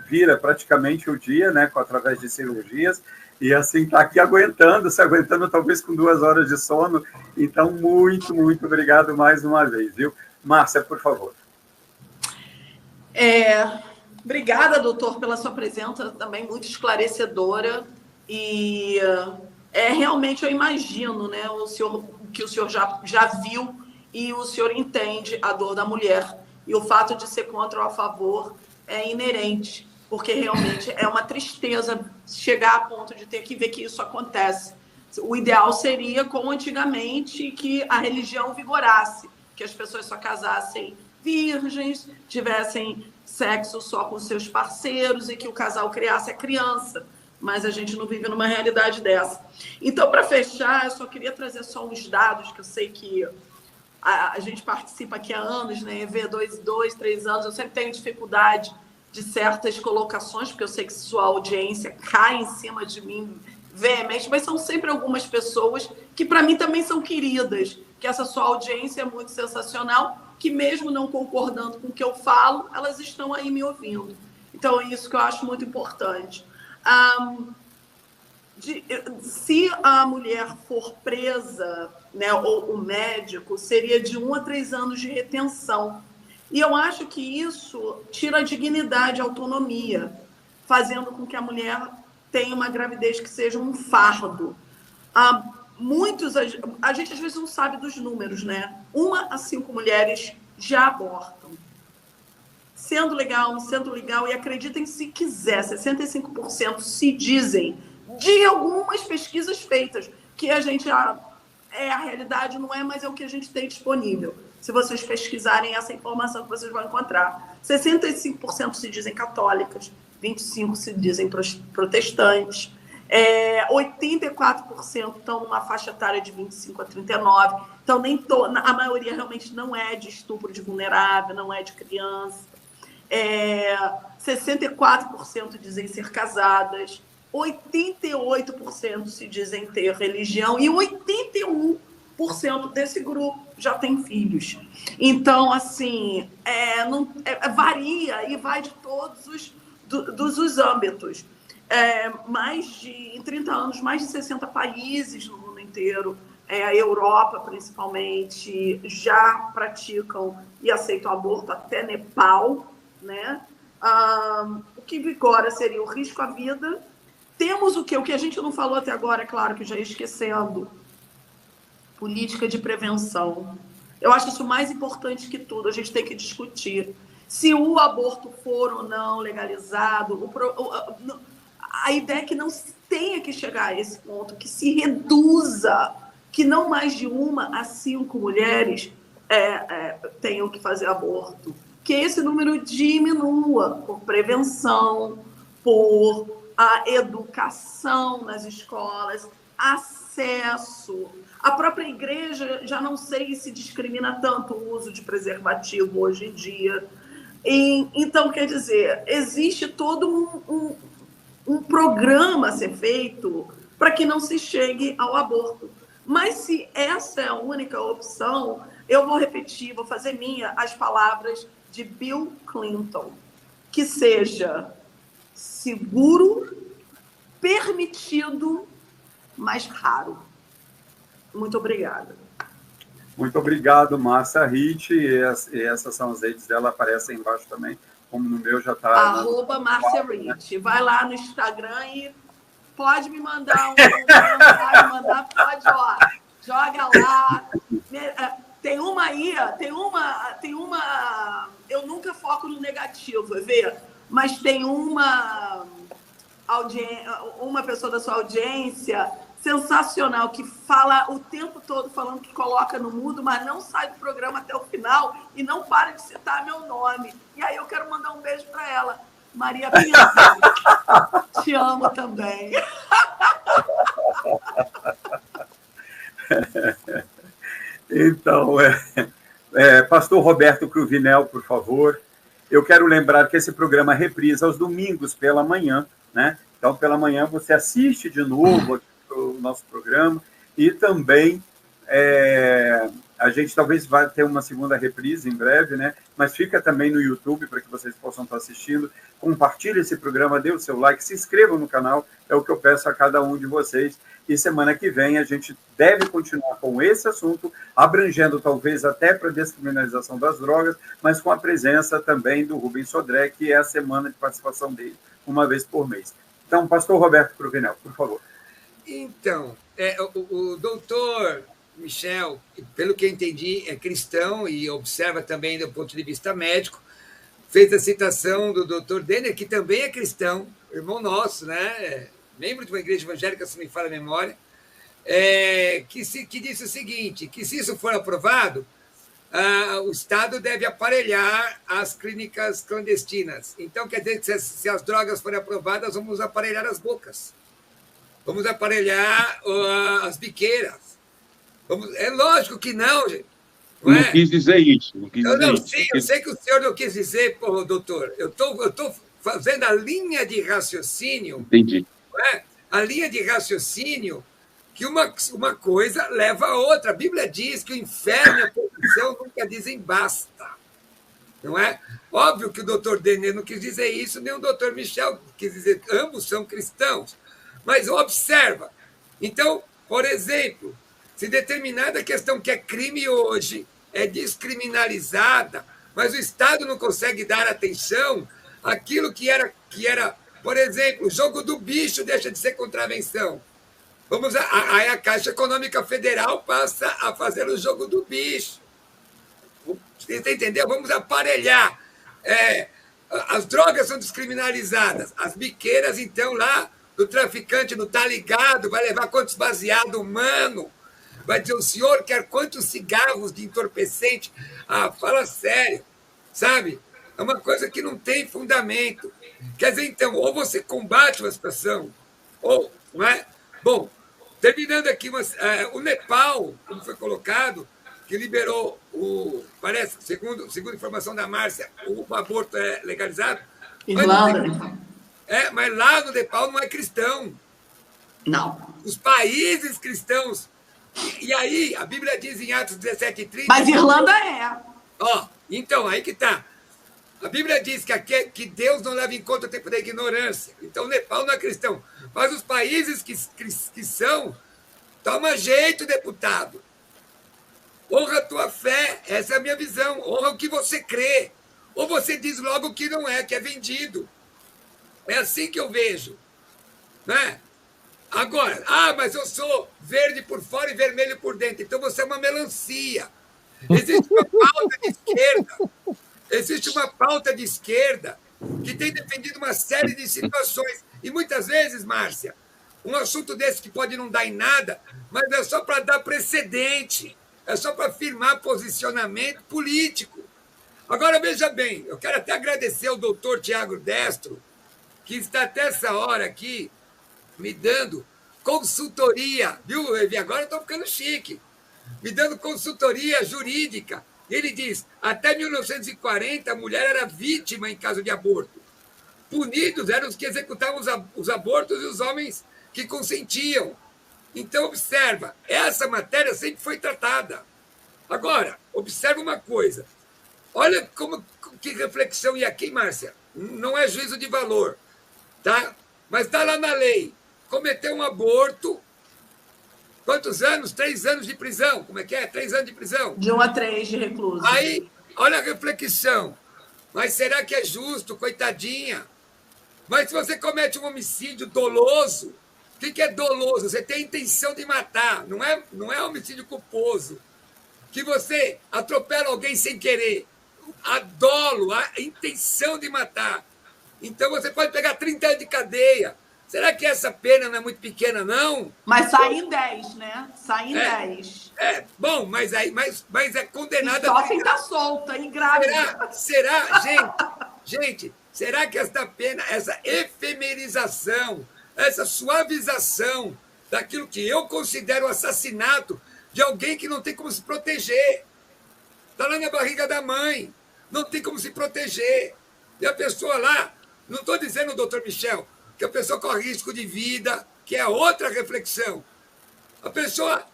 vira praticamente o dia, né, através de cirurgias, e assim está aqui se aguentando talvez com 2 horas de sono. Então, muito, muito obrigado mais uma vez, viu? Márcia, por favor. Obrigada, doutor, pela sua presença também muito esclarecedora. E realmente eu imagino, né, que o senhor já viu e o senhor entende a dor da mulher. E o fato de ser contra ou a favor é inerente, porque realmente é uma tristeza chegar a ponto de ter que ver que isso acontece. O ideal seria, como antigamente, que a religião vigorasse, que as pessoas só casassem virgens, tivessem sexo só com seus parceiros e que o casal criasse a criança. Mas a gente não vive numa realidade dessa. Então, para fechar, eu só queria trazer só uns dados, que eu sei que a gente participa aqui há anos, né? Vê 2, 3 anos, eu sempre tenho dificuldade de certas colocações, porque eu sei que sua audiência cai em cima de mim veemente, mas são sempre algumas pessoas que para mim também são queridas, que essa sua audiência é muito sensacional, que mesmo não concordando com o que eu falo, elas estão aí me ouvindo. Então é isso que eu acho muito importante. Se a mulher for presa, né, ou o médico, seria de 1 a 3 anos de retenção. E eu acho que isso tira a dignidade, a autonomia, fazendo com que a mulher tenha uma gravidez que seja um fardo. A gente às vezes não sabe dos números, né? 1 a 5 mulheres já abortam. Sendo legal, e acreditem se quiser, 65% se dizem, de algumas pesquisas feitas, que a gente a realidade não é, mas é o que a gente tem disponível. Se vocês pesquisarem essa informação que vocês vão encontrar. 65% se dizem católicas, 25% se dizem protestantes, 84% estão numa faixa etária de 25 a 39. Então, a maioria realmente não é de estupro de vulnerável, não é de criança. 64% dizem ser casadas, 88% se dizem ter religião e 81% 30% desse grupo já tem filhos. Então, assim, varia e vai de todos os âmbitos. Em 30 anos, mais de 60 países no mundo inteiro, a Europa, principalmente, já praticam e aceitam aborto, até Nepal, né? O que vigora seria o risco à vida. Temos o que a gente não falou até agora, é claro que já ia esquecendo, política de prevenção. Eu acho isso mais importante que tudo, a gente tem que discutir. Se o aborto for ou não legalizado, a ideia é que não tenha que chegar a esse ponto, que se reduza, que não mais de 1 a 5 mulheres tenham que fazer aborto. Que esse número diminua por prevenção, por a educação nas escolas, acesso. A própria igreja, já não sei se discrimina tanto o uso de preservativo hoje em dia. Então, quer dizer, existe todo um programa a ser feito para que não se chegue ao aborto. Mas se essa é a única opção, eu vou repetir, vou fazer minha as palavras de Bill Clinton, que seja seguro, permitido, mas raro. Muito obrigada. Muito obrigado, Márcia Ritt. E essas são as redes dela, aparecem embaixo também, como no meu já está. @Márcia Ritt. Vai lá no Instagram e pode me mandar mensagem, pode, joga lá. Tem uma aí, tem uma. Eu nunca foco no negativo, mas tem uma pessoa da sua audiência sensacional, que fala o tempo todo falando que coloca no mudo, mas não sai do programa até o final e não para de citar meu nome. E aí eu quero mandar um beijo para ela. Maria Pinto, te amo também. Então, Pastor Roberto Cruvinel, por favor. Eu quero lembrar que esse programa reprisa aos domingos pela manhã, né? Então, pela manhã você assiste de novo o nosso programa e também a gente talvez vai ter uma segunda reprise em breve, né? Mas fica também no YouTube para que vocês possam estar assistindo. Compartilhe esse programa, dê o seu like, se inscrevam no canal, é o que eu peço a cada um de vocês. E semana que vem a gente deve continuar com esse assunto, abrangendo talvez até para a descriminalização das drogas, mas com a presença também do Rubens Sodré, que é a semana de participação dele, uma vez por mês. Então, pastor Roberto Cruvinel, por favor. Então, o doutor Michel, pelo que eu entendi, é cristão e observa também do ponto de vista médico, fez a citação do doutor Denner, que também é cristão, irmão nosso, né? Membro de uma igreja evangélica, se me falha a memória, que disse o seguinte, que se isso for aprovado, o Estado deve aparelhar as clínicas clandestinas. Então, quer dizer que se as drogas forem aprovadas, vamos aparelhar as bocas. Vamos aparelhar as biqueiras. É lógico que não, gente. Não quis dizer isso. Eu sei que o senhor não quis dizer, doutor. Eu estou fazendo a linha de raciocínio. Entendi. A linha de raciocínio que uma coisa leva a outra. A Bíblia diz que o inferno e a perdição nunca dizem basta. Não é? Óbvio que o doutor Denner não quis dizer isso, nem o doutor Michel quis dizer. Ambos são cristãos. Mas observa. Então, por exemplo, se determinada questão que é crime hoje é descriminalizada, mas o Estado não consegue dar atenção àquilo que era, por exemplo, o jogo do bicho deixa de ser contravenção. Aí a Caixa Econômica Federal passa a fazer o jogo do bicho. Você entendeu? Vamos aparelhar. As drogas são descriminalizadas. As biqueiras, então, lá, o traficante não está ligado, vai levar quantos baseados humanos? Vai dizer, o senhor quer quantos cigarros de entorpecente? Fala sério, sabe? É uma coisa que não tem fundamento. Quer dizer, então, ou você combate uma situação, ou, não é? Bom, terminando aqui, o Nepal, como foi colocado, que liberou parece, segundo a informação da Márcia, o aborto é legalizado. Irlanda. Mas lá no Nepal não é cristão. Não. Os países cristãos E aí, a Bíblia diz em Atos 17:30... Mas Irlanda é. Ó, então, aí que tá. A Bíblia diz que Deus não leva em conta o tempo da ignorância. Então, o Nepal não é cristão. Mas os países que são, toma jeito, deputado. Honra a tua fé, essa é a minha visão. Honra o que você crê. Ou você diz logo o que não é, que é vendido. É assim que eu vejo. Né? Agora, mas eu sou verde por fora e vermelho por dentro. Então você é uma melancia. Existe uma pauta de esquerda. Existe uma pauta de esquerda que tem defendido uma série de situações. E muitas vezes, Márcia, um assunto desse que pode não dar em nada, mas é só para dar precedente, é só para firmar posicionamento político. Agora, veja bem, eu quero até agradecer ao doutor Tiago Destro, que está até essa hora aqui me dando consultoria, viu, Evi? Agora eu estou ficando chique. Me dando consultoria jurídica. Ele diz, até 1940, a mulher era vítima em caso de aborto. Punidos eram os que executavam os abortos e os homens que consentiam. Então, observa, essa matéria sempre foi tratada. Agora, observa uma coisa. Olha que reflexão, e aqui, Márcia, não é juízo de valor, tá? Mas está lá na lei. Cometeu um aborto, quantos anos? 3 anos de prisão. Como é que é? 3 anos de prisão. De 1 a 3 de recluso. Aí, olha a reflexão. Mas será que é justo, coitadinha? Mas se você comete um homicídio doloso, o que é doloso? Você tem a intenção de matar, não é homicídio culposo. Que você atropela alguém sem querer. A dolo, a intenção de matar. Então você pode pegar 30 anos de cadeia. Será que essa pena não é muito pequena, não? Mas sai em 10, né? Sai em 10. Bom, mas é condenada... E só quem está solta e grávida. Será, gente, será que esta pena, essa efemerização, essa suavização daquilo que eu considero assassinato de alguém que não tem como se proteger, está lá na barriga da mãe, não tem como se proteger, e a pessoa lá, não estou dizendo, doutor Michel, que a pessoa corre risco de vida, que é outra reflexão. A pessoa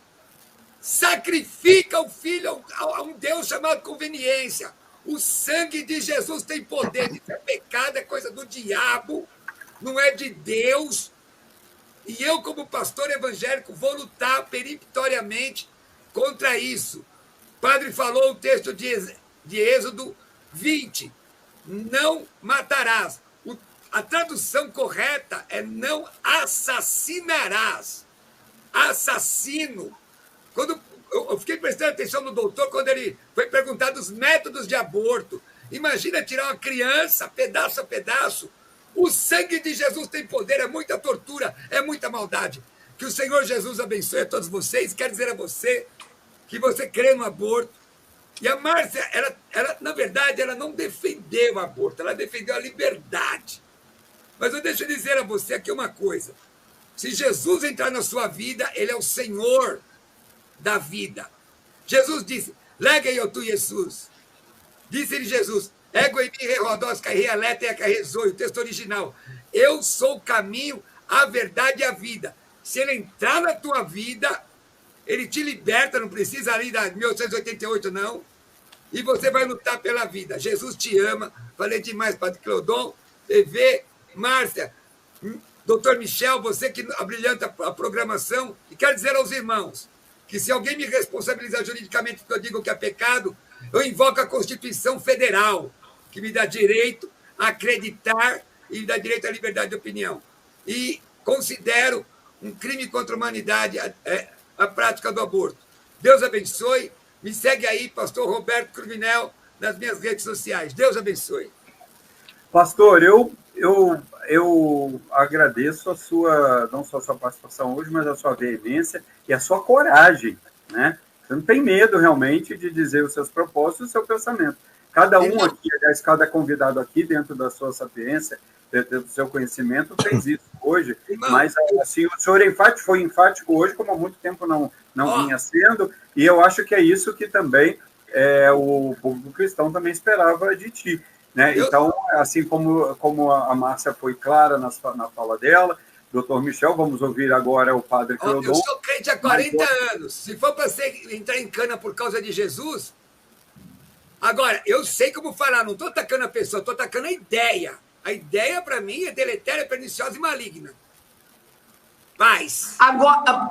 sacrifica o filho a um Deus chamado conveniência. O sangue de Jesus tem poder. Isso é pecado, é coisa do diabo, não é de Deus. E eu, como pastor evangélico, vou lutar peremptoriamente contra isso. O padre falou o texto de Êxodo 20. Não matarás. A tradução correta é não assassinarás. Assassino. Quando eu fiquei prestando atenção no doutor quando ele foi perguntado os métodos de aborto. Imagina tirar uma criança, pedaço a pedaço. O sangue de Jesus tem poder, é muita tortura, é muita maldade. Que o Senhor Jesus abençoe a todos vocês. Quero dizer a você que você crê no aborto. E a Márcia, ela, na verdade, ela não defendeu o aborto, ela defendeu a liberdade. Mas eu deixo dizer a você aqui uma coisa. Se Jesus entrar na sua vida, ele é o Senhor da vida. Jesus disse, lega eu tu, Jesus. Disse-lhe Jesus, ego em mim rerodós, carreia leta e a carrezoi, o texto original. Eu sou o caminho, a verdade e a vida. Se ele entrar na tua vida, ele te liberta, não precisa ali da 1888, não. E você vai lutar pela vida. Jesus te ama. Falei demais, Padre Cleodon, TV, Márcia, doutor Michel, você que abrilhanta a programação, e quero dizer aos irmãos que se alguém me responsabilizar juridicamente que eu digo que é pecado, eu invoco a Constituição Federal, que me dá direito a acreditar e me dá direito à liberdade de opinião. E considero um crime contra a humanidade a prática do aborto. Deus abençoe. Me segue aí, pastor Roberto Cruvinel, nas minhas redes sociais. Deus abençoe. Pastor, eu agradeço não só a sua participação hoje, mas a sua veemência e a sua coragem, né? Você não tem medo, realmente, de dizer os seus propósitos e o seu pensamento. Cada um aqui, aliás, cada convidado aqui, dentro da sua sapiência, dentro do seu conhecimento, fez isso hoje. Mas, assim, o senhor foi enfático hoje, como há muito tempo não vinha sendo, e eu acho que é isso que também o público cristão também esperava de ti. Né? Então, assim como a Márcia foi clara na fala dela, doutor Michel. Vamos ouvir agora o padre Cleodon. Eu sou crente há 40 anos. Se for para entrar em cana por causa de Jesus... Agora, eu sei como falar, não estou atacando a pessoa, estou atacando a ideia. A ideia, para mim, é deletéria, perniciosa e maligna. Paz. Agora,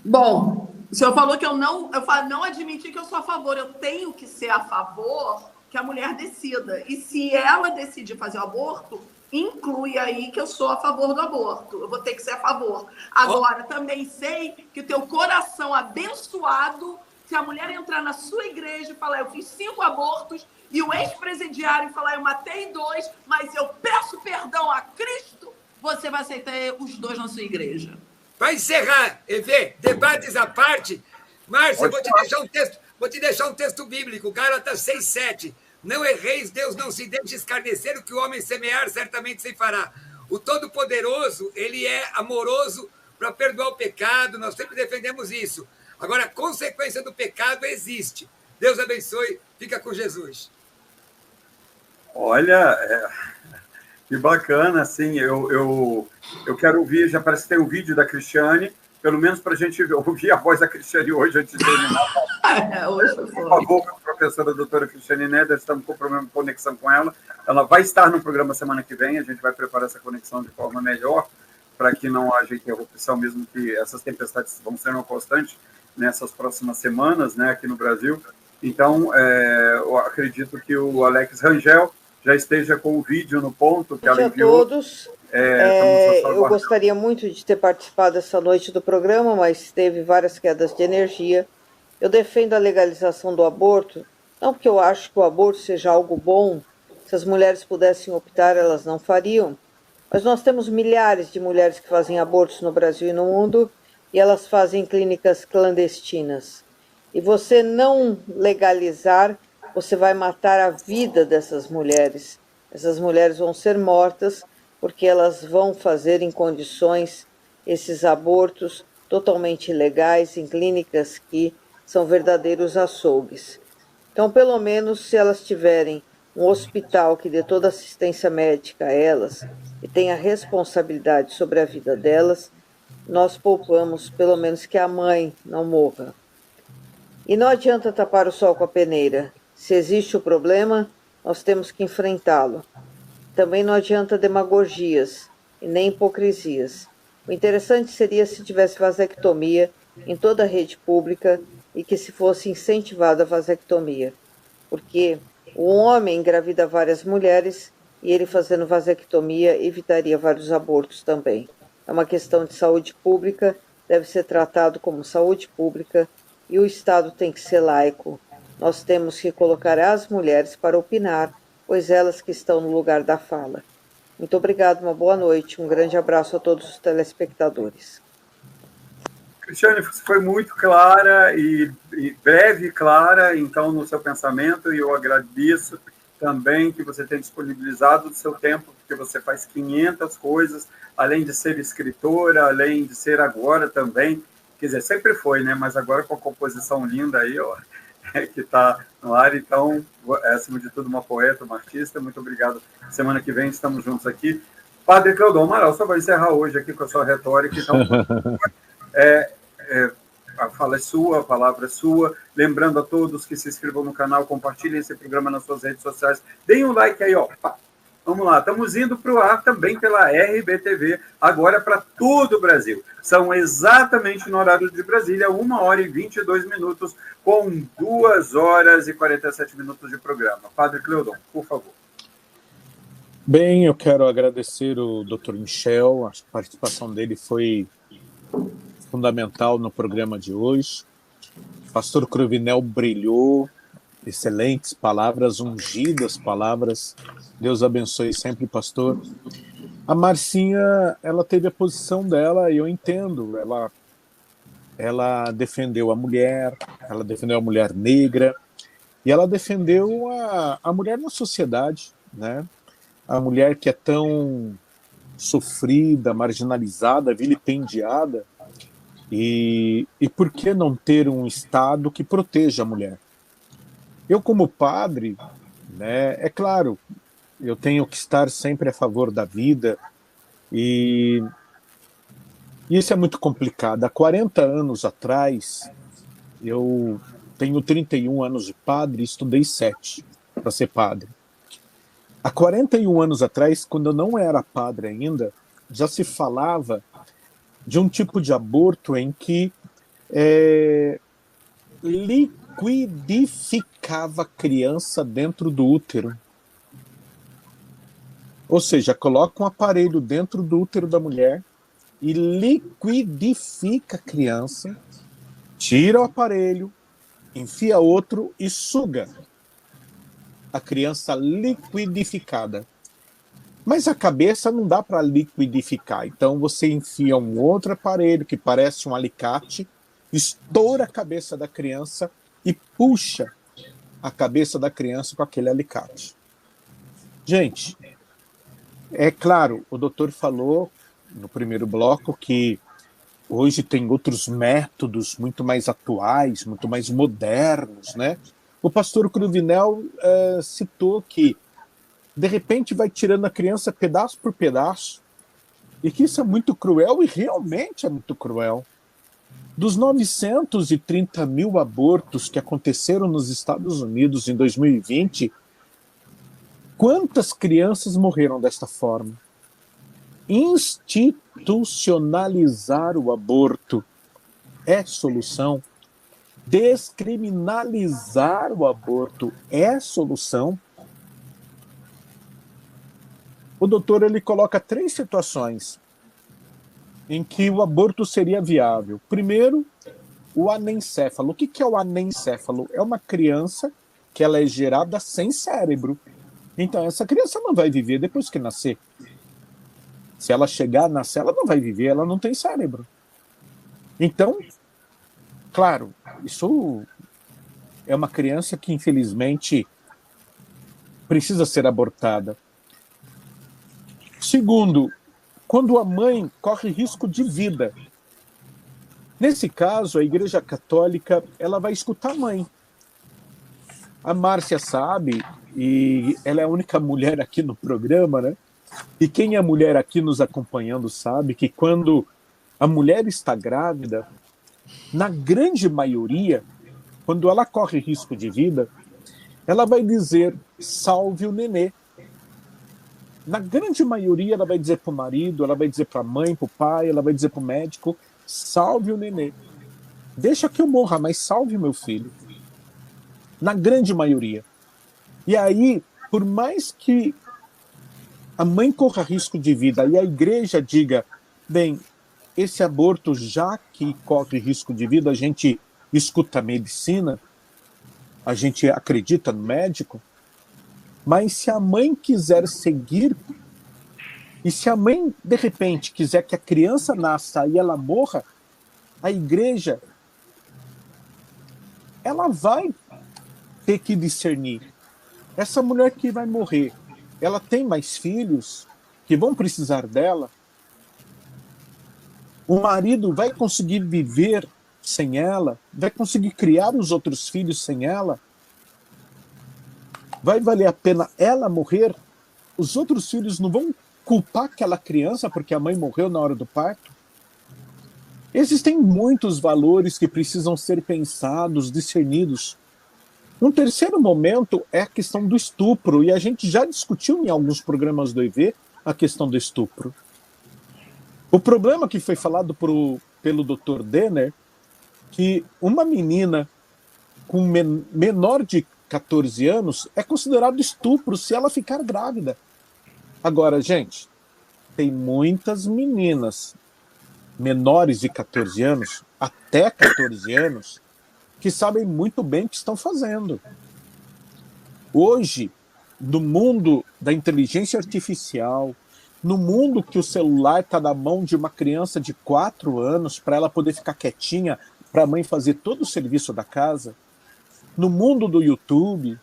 bom, o senhor falou que eu não admiti que eu sou a favor. Eu tenho que ser a favor que a mulher decida. E se ela decidir fazer o aborto, inclui aí que eu sou a favor do aborto. Eu vou ter que ser a favor. Agora, também sei que o teu coração abençoado... Se a mulher entrar na sua igreja e falar, eu fiz 5 abortos, e o ex-presidiário falar, eu matei 2, mas eu peço perdão a Cristo, você vai aceitar os 2 na sua igreja. Para encerrar, Evê, debates à parte, Márcia, vou te deixar um texto bíblico, Gálatas 6:7. Não erreis, Deus não se deixe escarnecer, o que o homem semear, certamente se fará. O Todo-Poderoso, ele é amoroso para perdoar o pecado, nós sempre defendemos isso. Agora, a consequência do pecado existe. Deus abençoe. Fica com Jesus. Olha, que bacana, assim, eu quero ouvir, já parece que tem um vídeo da Cristiane, pelo menos para a gente ouvir a voz da Cristiane hoje, antes de terminar. Hoje Por favor, a professora doutora Cristiane Neder, estamos com problema de conexão com ela. Ela vai estar no programa semana que vem, a gente vai preparar essa conexão de forma melhor, para que não haja interrupção, mesmo que essas tempestades vão ser uma constante nessas próximas semanas, né, aqui no Brasil. Então, eu acredito que o Alex Rangel já esteja com o vídeo no ponto que ela enviou. Boa noite a todos. Eu gostaria muito de ter participado essa noite do programa, mas teve várias quedas de energia. Eu defendo a legalização do aborto, não porque eu acho que o aborto seja algo bom. Se as mulheres pudessem optar, elas não fariam. Mas nós temos milhares de mulheres que fazem abortos no Brasil e no mundo, e elas fazem clínicas clandestinas. E você não legalizar, você vai matar a vida dessas mulheres. Essas mulheres vão ser mortas porque elas vão fazer em condições esses abortos totalmente ilegais em clínicas que são verdadeiros açougues. Então, pelo menos, se elas tiverem um hospital que dê toda assistência médica a elas e tenha responsabilidade sobre a vida delas, nós poupamos, pelo menos, que a mãe não morra. E não adianta tapar o sol com a peneira. Se existe o problema, nós temos que enfrentá-lo. Também não adianta demagogias e nem hipocrisias. O interessante seria se tivesse vasectomia em toda a rede pública e que se fosse incentivada a vasectomia. Porque o homem engravida várias mulheres e ele fazendo vasectomia evitaria vários abortos também. É uma questão de saúde pública, deve ser tratado como saúde pública e o Estado tem que ser laico. Nós temos que colocar as mulheres para opinar, pois elas que estão no lugar da fala. Muito obrigado, uma boa noite, um grande abraço a todos os telespectadores. Cristiane, você foi muito clara e breve e clara, então, no seu pensamento, e eu agradeço também que você tenha disponibilizado o seu tempo, porque você faz 500 coisas, além de ser escritora, além de ser agora também, quer dizer, sempre foi, né? Mas agora com a composição linda aí, ó, que está no ar, então, acima de tudo, uma poeta, uma artista, muito obrigado. Semana que vem estamos juntos aqui. Padre Cleodon Amaral, só vai encerrar hoje aqui com a sua retórica, então, a fala é sua, a palavra é sua. Lembrando a todos que se inscrevam no canal, compartilhem esse programa nas suas redes sociais, deem um like aí, ó. Vamos lá, estamos indo para o ar também pela RBTV, agora para todo o Brasil. São exatamente no horário de Brasília, 1h22, com 2h47 de programa. Padre Cleodon, por favor. Bem, eu quero agradecer o Dr. Michel, a participação dele foi fundamental no programa de hoje. O pastor Cruvinel brilhou, excelentes palavras, ungidas palavras. Deus abençoe sempre, pastor. A Marcinha, ela teve a posição dela, e eu entendo. Ela defendeu a mulher, ela defendeu a mulher negra, e ela defendeu a mulher na sociedade, né? A mulher que é tão sofrida, marginalizada, vilipendiada. E por que não ter um Estado que proteja a mulher? Eu, como padre, né, é claro, eu tenho que estar sempre a favor da vida, e E isso é muito complicado. Há 40 anos atrás, eu tenho 31 anos de padre e estudei 7 para ser padre. Há 41 anos atrás, quando eu não era padre ainda, já se falava de um tipo de aborto em que liquidificava a criança dentro do útero. Ou seja, coloca um aparelho dentro do útero da mulher e liquidifica a criança, tira o aparelho, enfia outro e suga a criança liquidificada. Mas a cabeça não dá para liquidificar. Então você enfia um outro aparelho que parece um alicate, estoura a cabeça da criança e puxa a cabeça da criança com aquele alicate. Gente, é claro, o doutor falou no primeiro bloco que hoje tem outros métodos muito mais atuais, muito mais modernos, né? O pastor Cruvinel citou que, de repente, vai tirando a criança pedaço por pedaço, e que isso é muito cruel, e realmente é muito cruel. Dos 930 mil abortos que aconteceram nos Estados Unidos em 2020, quantas crianças morreram desta forma? Institucionalizar o aborto é solução? Descriminalizar o aborto é solução? O doutor ele coloca 3 situações em que o aborto seria viável. Primeiro, o anencéfalo. O que é o anencéfalo? É uma criança que ela é gerada sem cérebro. Então, essa criança não vai viver depois que nascer. Se ela chegar a nascer, ela não vai viver, ela não tem cérebro. Então, claro, isso é uma criança que, infelizmente, precisa ser abortada. Segundo, quando a mãe corre risco de vida. Nesse caso, a Igreja Católica ela vai escutar a mãe. A Márcia sabe, e ela é a única mulher aqui no programa, né? E quem é mulher aqui nos acompanhando sabe que quando a mulher está grávida, na grande maioria, quando ela corre risco de vida, ela vai dizer, salve o nenê. Na grande maioria, ela vai dizer para o marido, ela vai dizer para a mãe, para o pai, ela vai dizer para o médico, salve o nenê. Deixa que eu morra, mas salve meu filho. Na grande maioria. E aí, por mais que a mãe corra risco de vida e a igreja diga, bem, esse aborto, já que corre risco de vida, a gente escuta a medicina, a gente acredita no médico, mas se a mãe quiser seguir, e se a mãe, de repente, quiser que a criança nasça e ela morra, a igreja, ela vai ter que discernir. Essa mulher que vai morrer, ela tem mais filhos que vão precisar dela? O marido vai conseguir viver sem ela? Vai conseguir criar os outros filhos sem ela? Vai valer a pena ela morrer? Os outros filhos não vão culpar aquela criança porque a mãe morreu na hora do parto? Existem muitos valores que precisam ser pensados, discernidos. Um terceiro momento é a questão do estupro, e a gente já discutiu em alguns programas do EV a questão do estupro. O problema que foi falado pelo Dr. Denner, que uma menina com menor de 14 anos é considerado estupro se ela ficar grávida. Agora, gente, tem muitas meninas menores de 14 anos, até 14 anos, que sabem muito bem o que estão fazendo. Hoje, no mundo da inteligência artificial, no mundo que o celular está na mão de uma criança de 4 anos para ela poder ficar quietinha, para a mãe fazer todo o serviço da casa, no mundo do YouTube,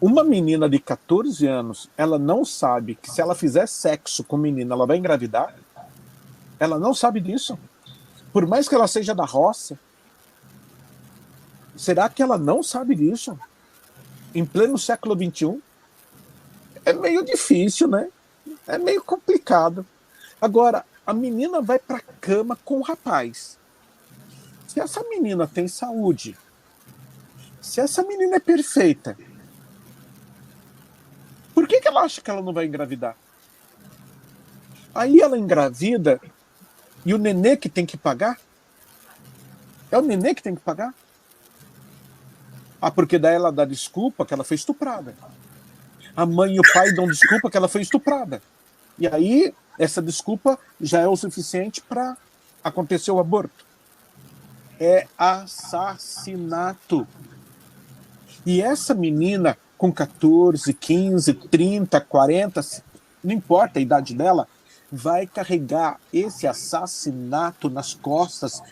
uma menina de 14 anos, ela não sabe que se ela fizer sexo com menina, ela vai engravidar? Ela não sabe disso? Por mais que ela seja da roça? Será que ela não sabe disso? Em pleno século XXI? É meio difícil, né? É meio complicado. Agora, a menina vai para a cama com o rapaz. Se essa menina tem saúde, se essa menina é perfeita, por que ela acha que ela não vai engravidar? Aí ela engravida e o nenê que tem que pagar? É o nenê que tem que pagar? Ah, porque daí ela dá desculpa que ela foi estuprada. A mãe e o pai dão desculpa que ela foi estuprada. E aí, essa desculpa já é o suficiente para acontecer o aborto. É assassinato. E essa menina, com 14, 15, 30, 40, não importa a idade dela, vai carregar esse assassinato nas costas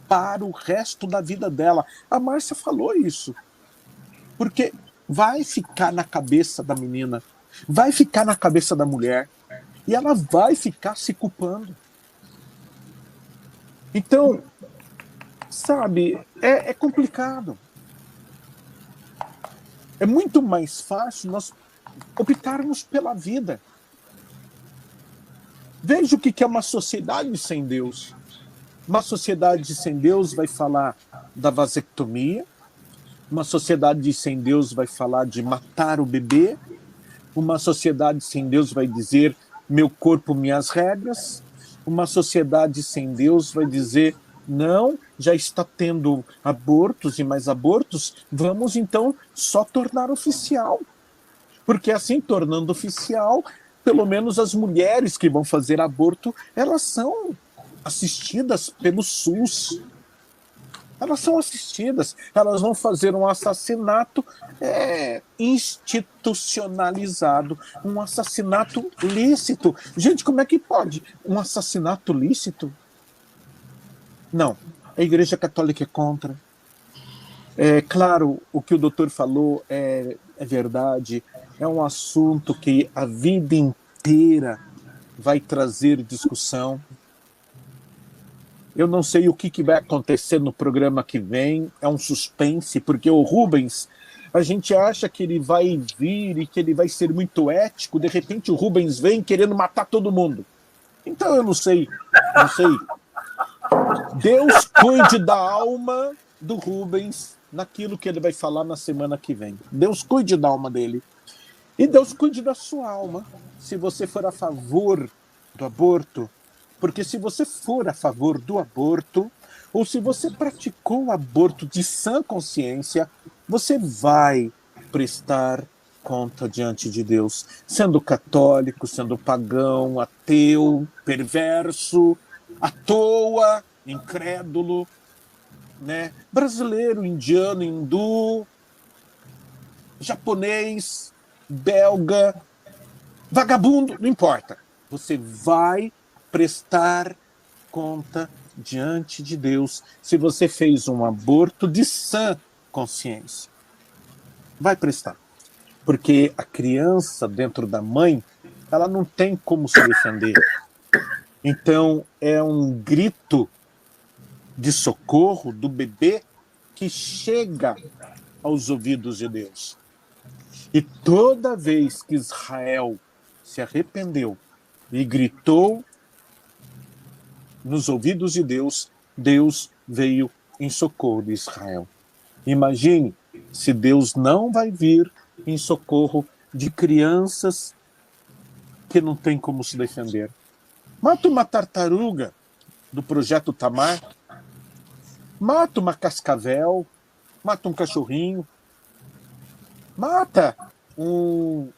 para o resto da vida dela. A Márcia falou isso. Porque vai ficar na cabeça da menina, vai ficar na cabeça da mulher, e ela vai ficar se culpando. Então, sabe, é complicado. É muito mais fácil nós optarmos pela vida. Veja o que é uma sociedade sem Deus. Uma sociedade sem Deus vai falar da vasectomia, uma sociedade sem Deus vai falar de matar o bebê, uma sociedade sem Deus vai dizer meu corpo, minhas regras, uma sociedade sem Deus vai dizer não, já está tendo abortos e mais abortos, vamos então só tornar oficial. Porque assim, tornando oficial, pelo menos as mulheres que vão fazer aborto, elas são assistidas pelo SUS. Elas são assistidas, elas vão fazer um assassinato institucionalizado, um assassinato lícito. Gente, como é que pode? Um assassinato lícito? Não, a Igreja Católica é contra. É claro, o que o doutor falou é verdade, é um assunto que a vida inteira vai trazer discussão. Eu não sei o que vai acontecer no programa que vem, é um suspense, porque o Rubens, a gente acha que ele vai vir e que ele vai ser muito ético, de repente o Rubens vem querendo matar todo mundo. Então eu não sei. Deus cuide da alma do Rubens naquilo que ele vai falar na semana que vem. Deus cuide da alma dele. E Deus cuide da sua alma, se você for a favor do aborto. Porque se você for a favor do aborto, ou se você praticou o aborto de sã consciência, você vai prestar conta diante de Deus, sendo católico, sendo pagão, ateu, perverso, à toa, incrédulo, né? Brasileiro, indiano, hindu, japonês, belga, vagabundo, não importa. Você vai prestar conta diante de Deus se você fez um aborto de sã consciência. Vai prestar. Porque a criança dentro da mãe, ela não tem como se defender. Então, é um grito de socorro do bebê que chega aos ouvidos de Deus. E toda vez que Israel se arrependeu e gritou nos ouvidos de Deus, Deus veio em socorro de Israel. Imagine se Deus não vai vir em socorro de crianças que não têm como se defender. Mata uma tartaruga do Projeto Tamar, mata uma cascavel, mata um cachorrinho, mata um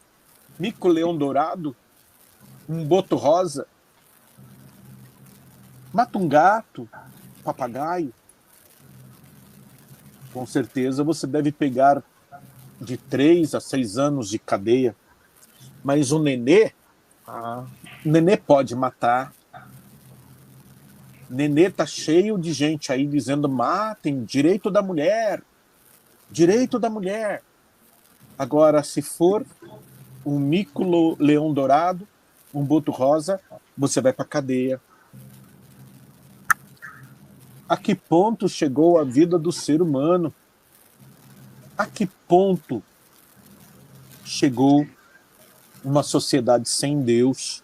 mico-leão dourado, um boto rosa, mata um gato, um papagaio. Com certeza você deve pegar de 3 a 6 anos de cadeia. Mas o nenê pode matar. Nenê tá cheio de gente aí dizendo matem, direito da mulher. Direito da mulher. Agora, se for um mico-leão dourado, um boto rosa, você vai para cadeia. A que ponto chegou a vida do ser humano? A que ponto chegou uma sociedade sem Deus?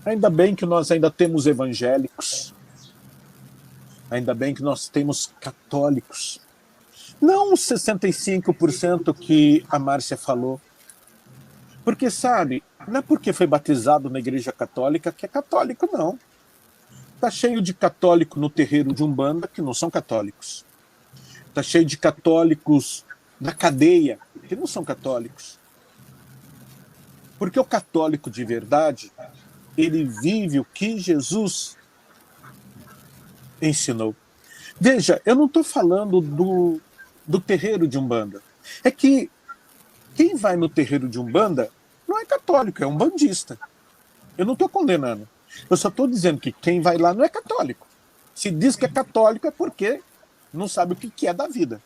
Ainda bem que nós ainda temos evangélicos. Ainda bem que nós temos católicos. Não os 65% que a Márcia falou. Porque, sabe, não é porque foi batizado na igreja católica que é católico, não. Está cheio de católico no terreiro de Umbanda que não são católicos. Está cheio de católicos na cadeia que não são católicos. Porque o católico de verdade, ele vive o que Jesus ensinou. Veja, eu não estou falando do terreiro de Umbanda. É que quem vai no terreiro de Umbanda não é católico, é umbandista. Eu não estou condenando. Eu só estou dizendo que quem vai lá não é católico. Se diz que é católico é porque não sabe o que é da vida.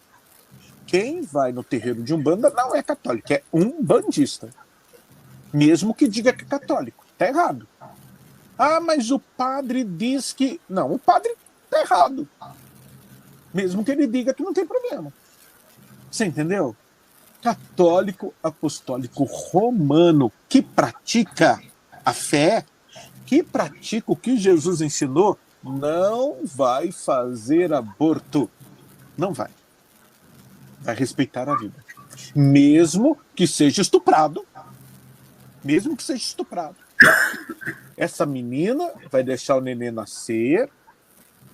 Quem vai no terreiro de Umbanda não é católico, é umbandista. Mesmo que diga que é católico. Está errado. Ah, mas o padre diz que... Não, o padre está errado. Mesmo que ele diga que não tem problema. Você entendeu? Católico apostólico romano que pratica a fé, que pratica o que Jesus ensinou, não vai fazer aborto. Não vai. Vai respeitar a vida. Mesmo que seja estuprado. Mesmo que seja estuprado. Essa menina vai deixar o neném nascer,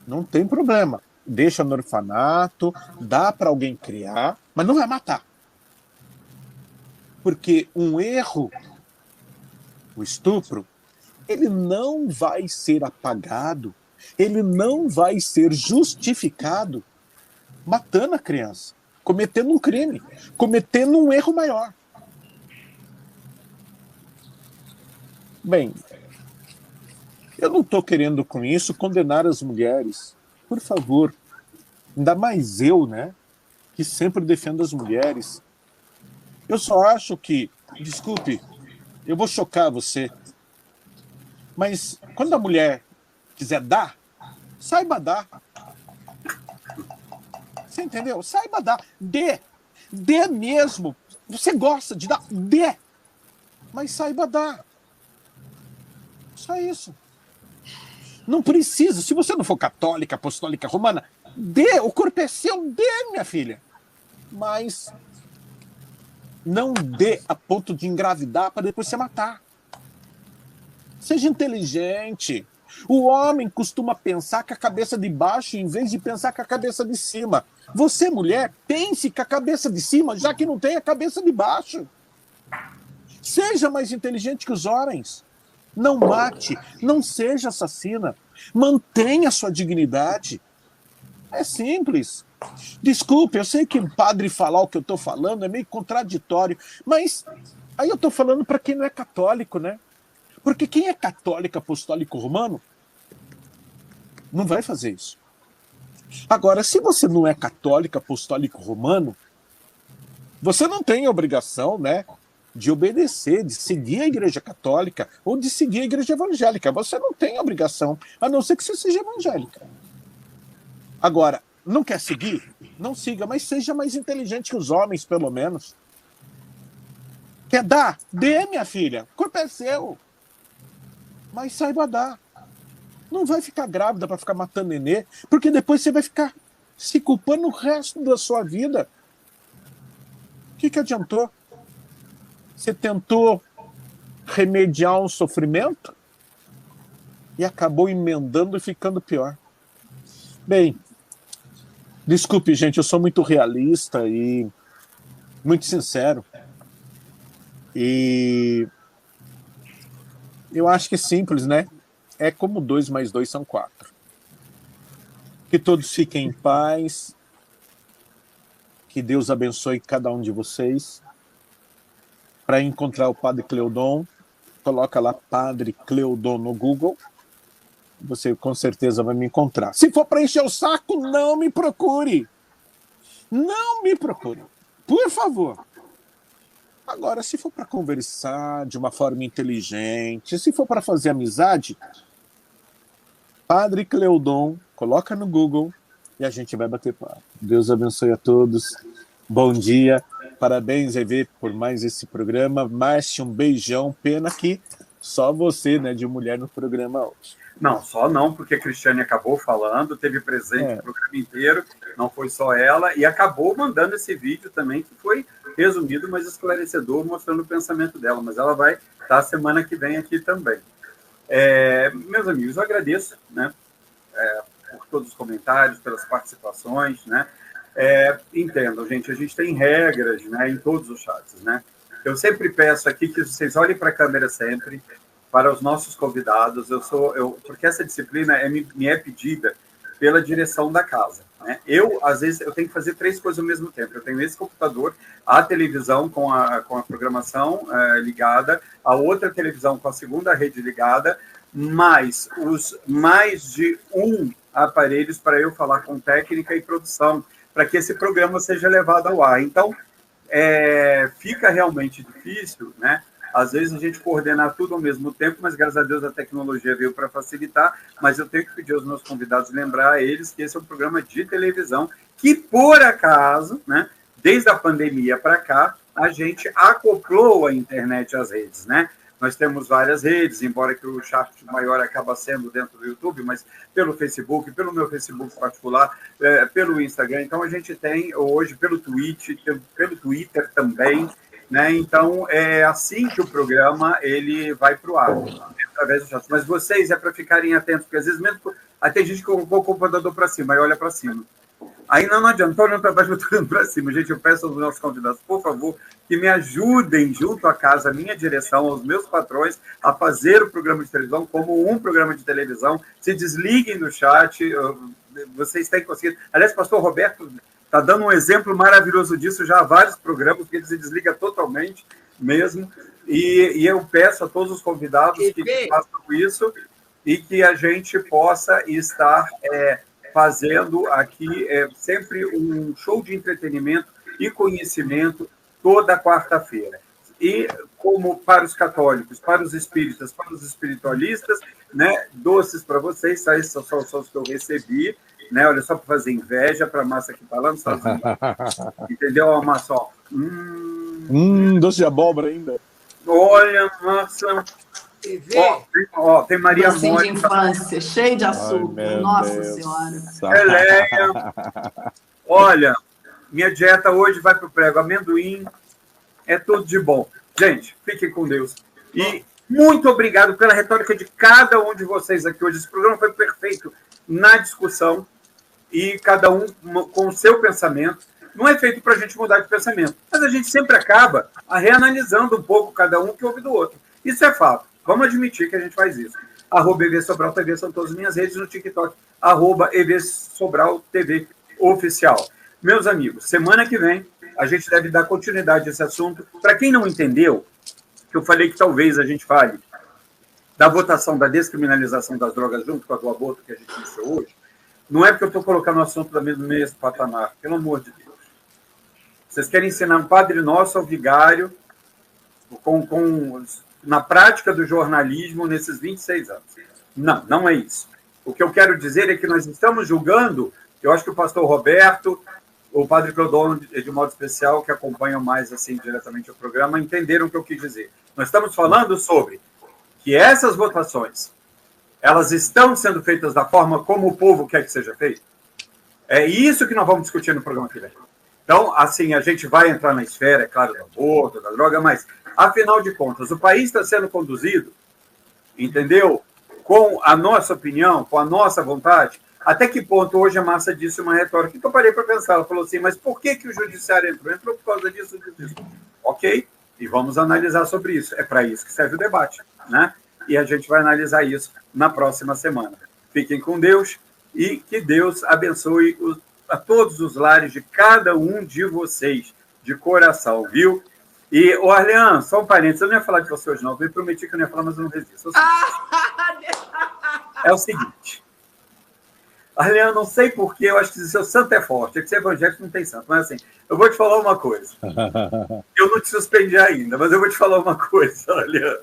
não tem problema. Deixa no orfanato, dá para alguém criar, mas não vai matar. Porque um erro, o estupro, ele não vai ser apagado, ele não vai ser justificado matando a criança, cometendo um crime, cometendo um erro maior. Bem, eu não estou querendo com isso condenar as mulheres. Por favor, ainda mais eu, né, que sempre defendo as mulheres. Eu só acho que, desculpe, eu vou chocar você, mas quando a mulher quiser dar, saiba dar. Você entendeu? Saiba dar. Dê. Dê mesmo. Você gosta de dar? Dê. Mas saiba dar. Só isso. Não precisa. Se você não for católica, apostólica, romana, dê. O corpo é seu. Dê, minha filha. Mas não dê a ponto de engravidar para depois se matar. Seja inteligente. O homem costuma pensar com a cabeça de baixo em vez de pensar com a cabeça de cima. Você, mulher, pense com a cabeça de cima, já que não tem a cabeça de baixo. Seja mais inteligente que os homens. Não mate, não seja assassina. Mantenha a sua dignidade. É simples. Desculpe, eu sei que o padre falar o que eu estou falando é meio contraditório, mas aí eu estou falando para quem não é católico, né? Porque quem é católico, apostólico romano, não vai fazer isso. Agora, se você não é católico, apostólico romano, você não tem a obrigação, né, de obedecer, de seguir a igreja católica ou de seguir a igreja evangélica. Você não tem obrigação, a não ser que você seja evangélica. Agora, não quer seguir? Não siga, mas seja mais inteligente que os homens, pelo menos. Quer dar? Dê, minha filha. O corpo é seu. Mas saiba dar. Não vai ficar grávida para ficar matando nenê, porque depois você vai ficar se culpando o resto da sua vida. O que adiantou? Você tentou remediar um sofrimento e acabou emendando e ficando pior. Bem, desculpe, gente, eu sou muito realista e muito sincero. E eu acho que é simples, né? É como 2 mais 2 são 4. Que todos fiquem em paz. Que Deus abençoe cada um de vocês. Para encontrar o Padre Cleudon, coloca lá Padre Cleudon no Google. Você com certeza vai me encontrar. Se for para encher o saco, não me procure. Não me procure. Por favor. Agora, se for para conversar de uma forma inteligente, se for para fazer amizade, Padre Cleudon, coloca no Google e a gente vai bater papo. Deus abençoe a todos. Bom dia. Parabéns, EV, por mais esse programa. Márcio, um beijão. Pena que Só você, né, de mulher no programa hoje. Não, só não, porque a Cristiane acabou falando, teve presente o programa inteiro, não foi só ela, e acabou mandando esse vídeo também, que foi resumido, mas esclarecedor, mostrando o pensamento dela. Mas ela vai estar semana que vem aqui também. Meus amigos, eu agradeço, né, por todos os comentários, pelas participações, né? Entendam, gente, a gente tem regras, né, em todos os chats, né? Eu sempre peço aqui que vocês olhem para a câmera sempre, para os nossos convidados, porque essa disciplina me é pedida pela direção da casa, né? Às vezes, eu tenho que fazer 3 coisas ao mesmo tempo. Eu tenho esse computador, a televisão com a programação ligada, a outra televisão com a segunda rede ligada, mais de aparelhos para eu falar com técnica e produção, para que esse programa seja levado ao ar. Então, fica realmente difícil, né? Às vezes a gente coordenar tudo ao mesmo tempo, mas graças a Deus a tecnologia veio para facilitar, mas eu tenho que pedir aos meus convidados, lembrar a eles que esse é um programa de televisão que, por acaso, né, desde a pandemia para cá, a gente acoplou a internet às redes, né? Nós temos várias redes, embora que o chat maior acaba sendo dentro do YouTube, mas pelo Facebook, pelo meu Facebook particular, pelo Instagram. Então, a gente tem hoje pelo Twitch, pelo Twitter também, né? Então, é assim que o programa ele vai para o ar, através do chat. Mas vocês, para ficarem atentos, porque às vezes mesmo tem gente que colocou o computador para cima, aí olha para cima. Aí não adianta, estou olhando para baixo, estou olhando para cima. Gente, eu peço aos nossos convidados, por favor, que me ajudem junto à casa, à minha direção, aos meus patrões, a fazer o programa de televisão como um programa de televisão. Se desliguem do chat, vocês têm conseguido. Aliás, o pastor Roberto está dando um exemplo maravilhoso disso já há vários programas, porque ele se desliga totalmente mesmo. E eu peço a todos os convidados que façam isso e que a gente possa estar fazendo aqui sempre um show de entretenimento e conhecimento toda quarta-feira. E como para os católicos, para os espíritas, para os espiritualistas, né, doces para vocês, esses são os que eu recebi, né? Olha, só para fazer inveja para a massa que está lá nos Estados Unidos. Entendeu? A massa, ó. Doce de abóbora ainda. Olha, massa. Tem Maria Mônica. De infância, cheio de açúcar. Ai, Nossa Senhora. Eleia. Olha, minha dieta hoje vai para o prego. Amendoim, é tudo de bom. Gente, fiquem com Deus. E muito obrigado pela retórica de cada um de vocês aqui hoje. Esse programa foi perfeito na discussão e cada um com o seu pensamento. Não é feito para a gente mudar de pensamento, mas a gente sempre acaba reanalisando um pouco cada um que ouve do outro. Isso é fato. Vamos admitir que a gente faz isso. @EVSobralTV são todas as minhas redes, no TikTok, @EVSobralTV oficial. Meus amigos, semana que vem a gente deve dar continuidade a esse assunto. Para quem não entendeu, que eu falei que talvez a gente fale da votação da descriminalização das drogas junto com a do aborto que a gente iniciou hoje, não é porque eu estou colocando o assunto no mesmo patamar, pelo amor de Deus. Vocês querem ensinar um Padre Nosso ao vigário na prática do jornalismo nesses 26 anos. Não, não é isso. O que eu quero dizer é que nós estamos julgando, eu acho que o pastor Roberto, o padre Clodon, de modo especial, que acompanham mais assim diretamente o programa, entenderam o que eu quis dizer. Nós estamos falando sobre que essas votações, elas estão sendo feitas da forma como o povo quer que seja feito. É isso que nós vamos discutir no programa que vem. Então, assim, a gente vai entrar na esfera, é claro, do aborto, da droga, mas, afinal de contas, o país está sendo conduzido, entendeu? Com a nossa opinião, com a nossa vontade. Até que ponto hoje a Márcia disse uma retórica que eu parei para pensar. Ela falou assim, mas por que o judiciário entrou? Entrou por causa disso, disso. Ok, e vamos analisar sobre isso. É para isso que serve o debate, né? E a gente vai analisar isso na próxima semana. Fiquem com Deus e que Deus abençoe a todos os lares de cada um de vocês, de coração, viu? E, Arlean, só um parênteses, eu não ia falar de você hoje não, eu me prometi que eu não ia falar, mas eu não resisto. É o seguinte, Arlean, não sei porquê, eu acho que seu santo é forte, é que ser evangélico não tem santo, mas assim, eu vou te falar uma coisa, eu não te suspendi ainda, mas eu vou te falar uma coisa, Arlean.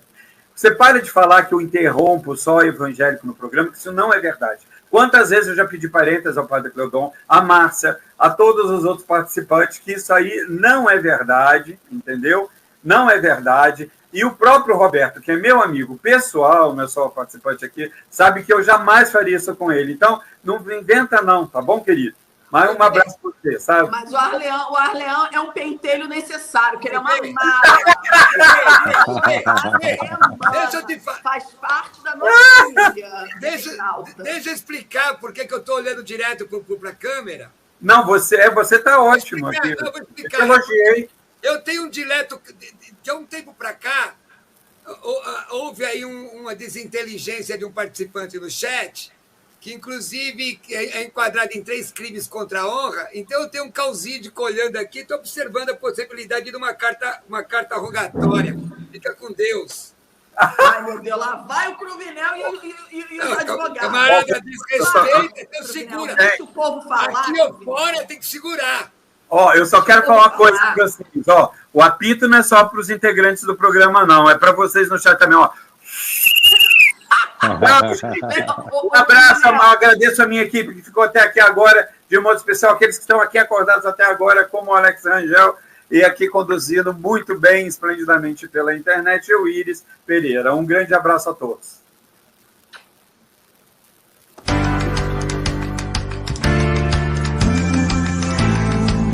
Você para de falar que eu interrompo só evangélico no programa, que isso não é verdade. Quantas vezes eu já pedi parênteses ao padre Cleodon, a Márcia, a todos os outros participantes, que isso aí não é verdade, entendeu? Não é verdade. E o próprio Roberto, que é meu amigo pessoal, não é só participante aqui, sabe que eu jamais faria isso com ele. Então, não inventa não, tá bom, querido? Mas um abraço para você, sabe? Mas o Arleão é um pentelho necessário, que ele é uma Deixa eu te falar. Faz parte da nossa família. Deixa eu explicar por que eu estou olhando direto para a câmera. Não, você está ótimo aqui. Vou explicar. Eu elogiei. Eu tenho um dileto, de há um tempo para cá, houve aí uma desinteligência de um participante no chat, que inclusive é enquadrado em 3 crimes contra a honra. Então eu tenho um causídico olhando aqui, estou observando a possibilidade de uma carta rogatória. Fica com Deus. Ai, meu Deus, lá vai o Cruvinel e os advogados. Camarada, desrespeita, então segura. Deixa o povo falar. Aqui ou fora tem que segurar. Eu só quero falar uma coisa para vocês. O apito não é só para os integrantes do programa, não. É para vocês no chat também, Um abraço, agradeço a minha equipe que ficou até aqui agora, de um modo especial, aqueles que estão aqui acordados até agora, como o Alex Rangel, e aqui conduzindo muito bem, esplendidamente pela internet, o Iris Pereira. Um grande abraço a todos.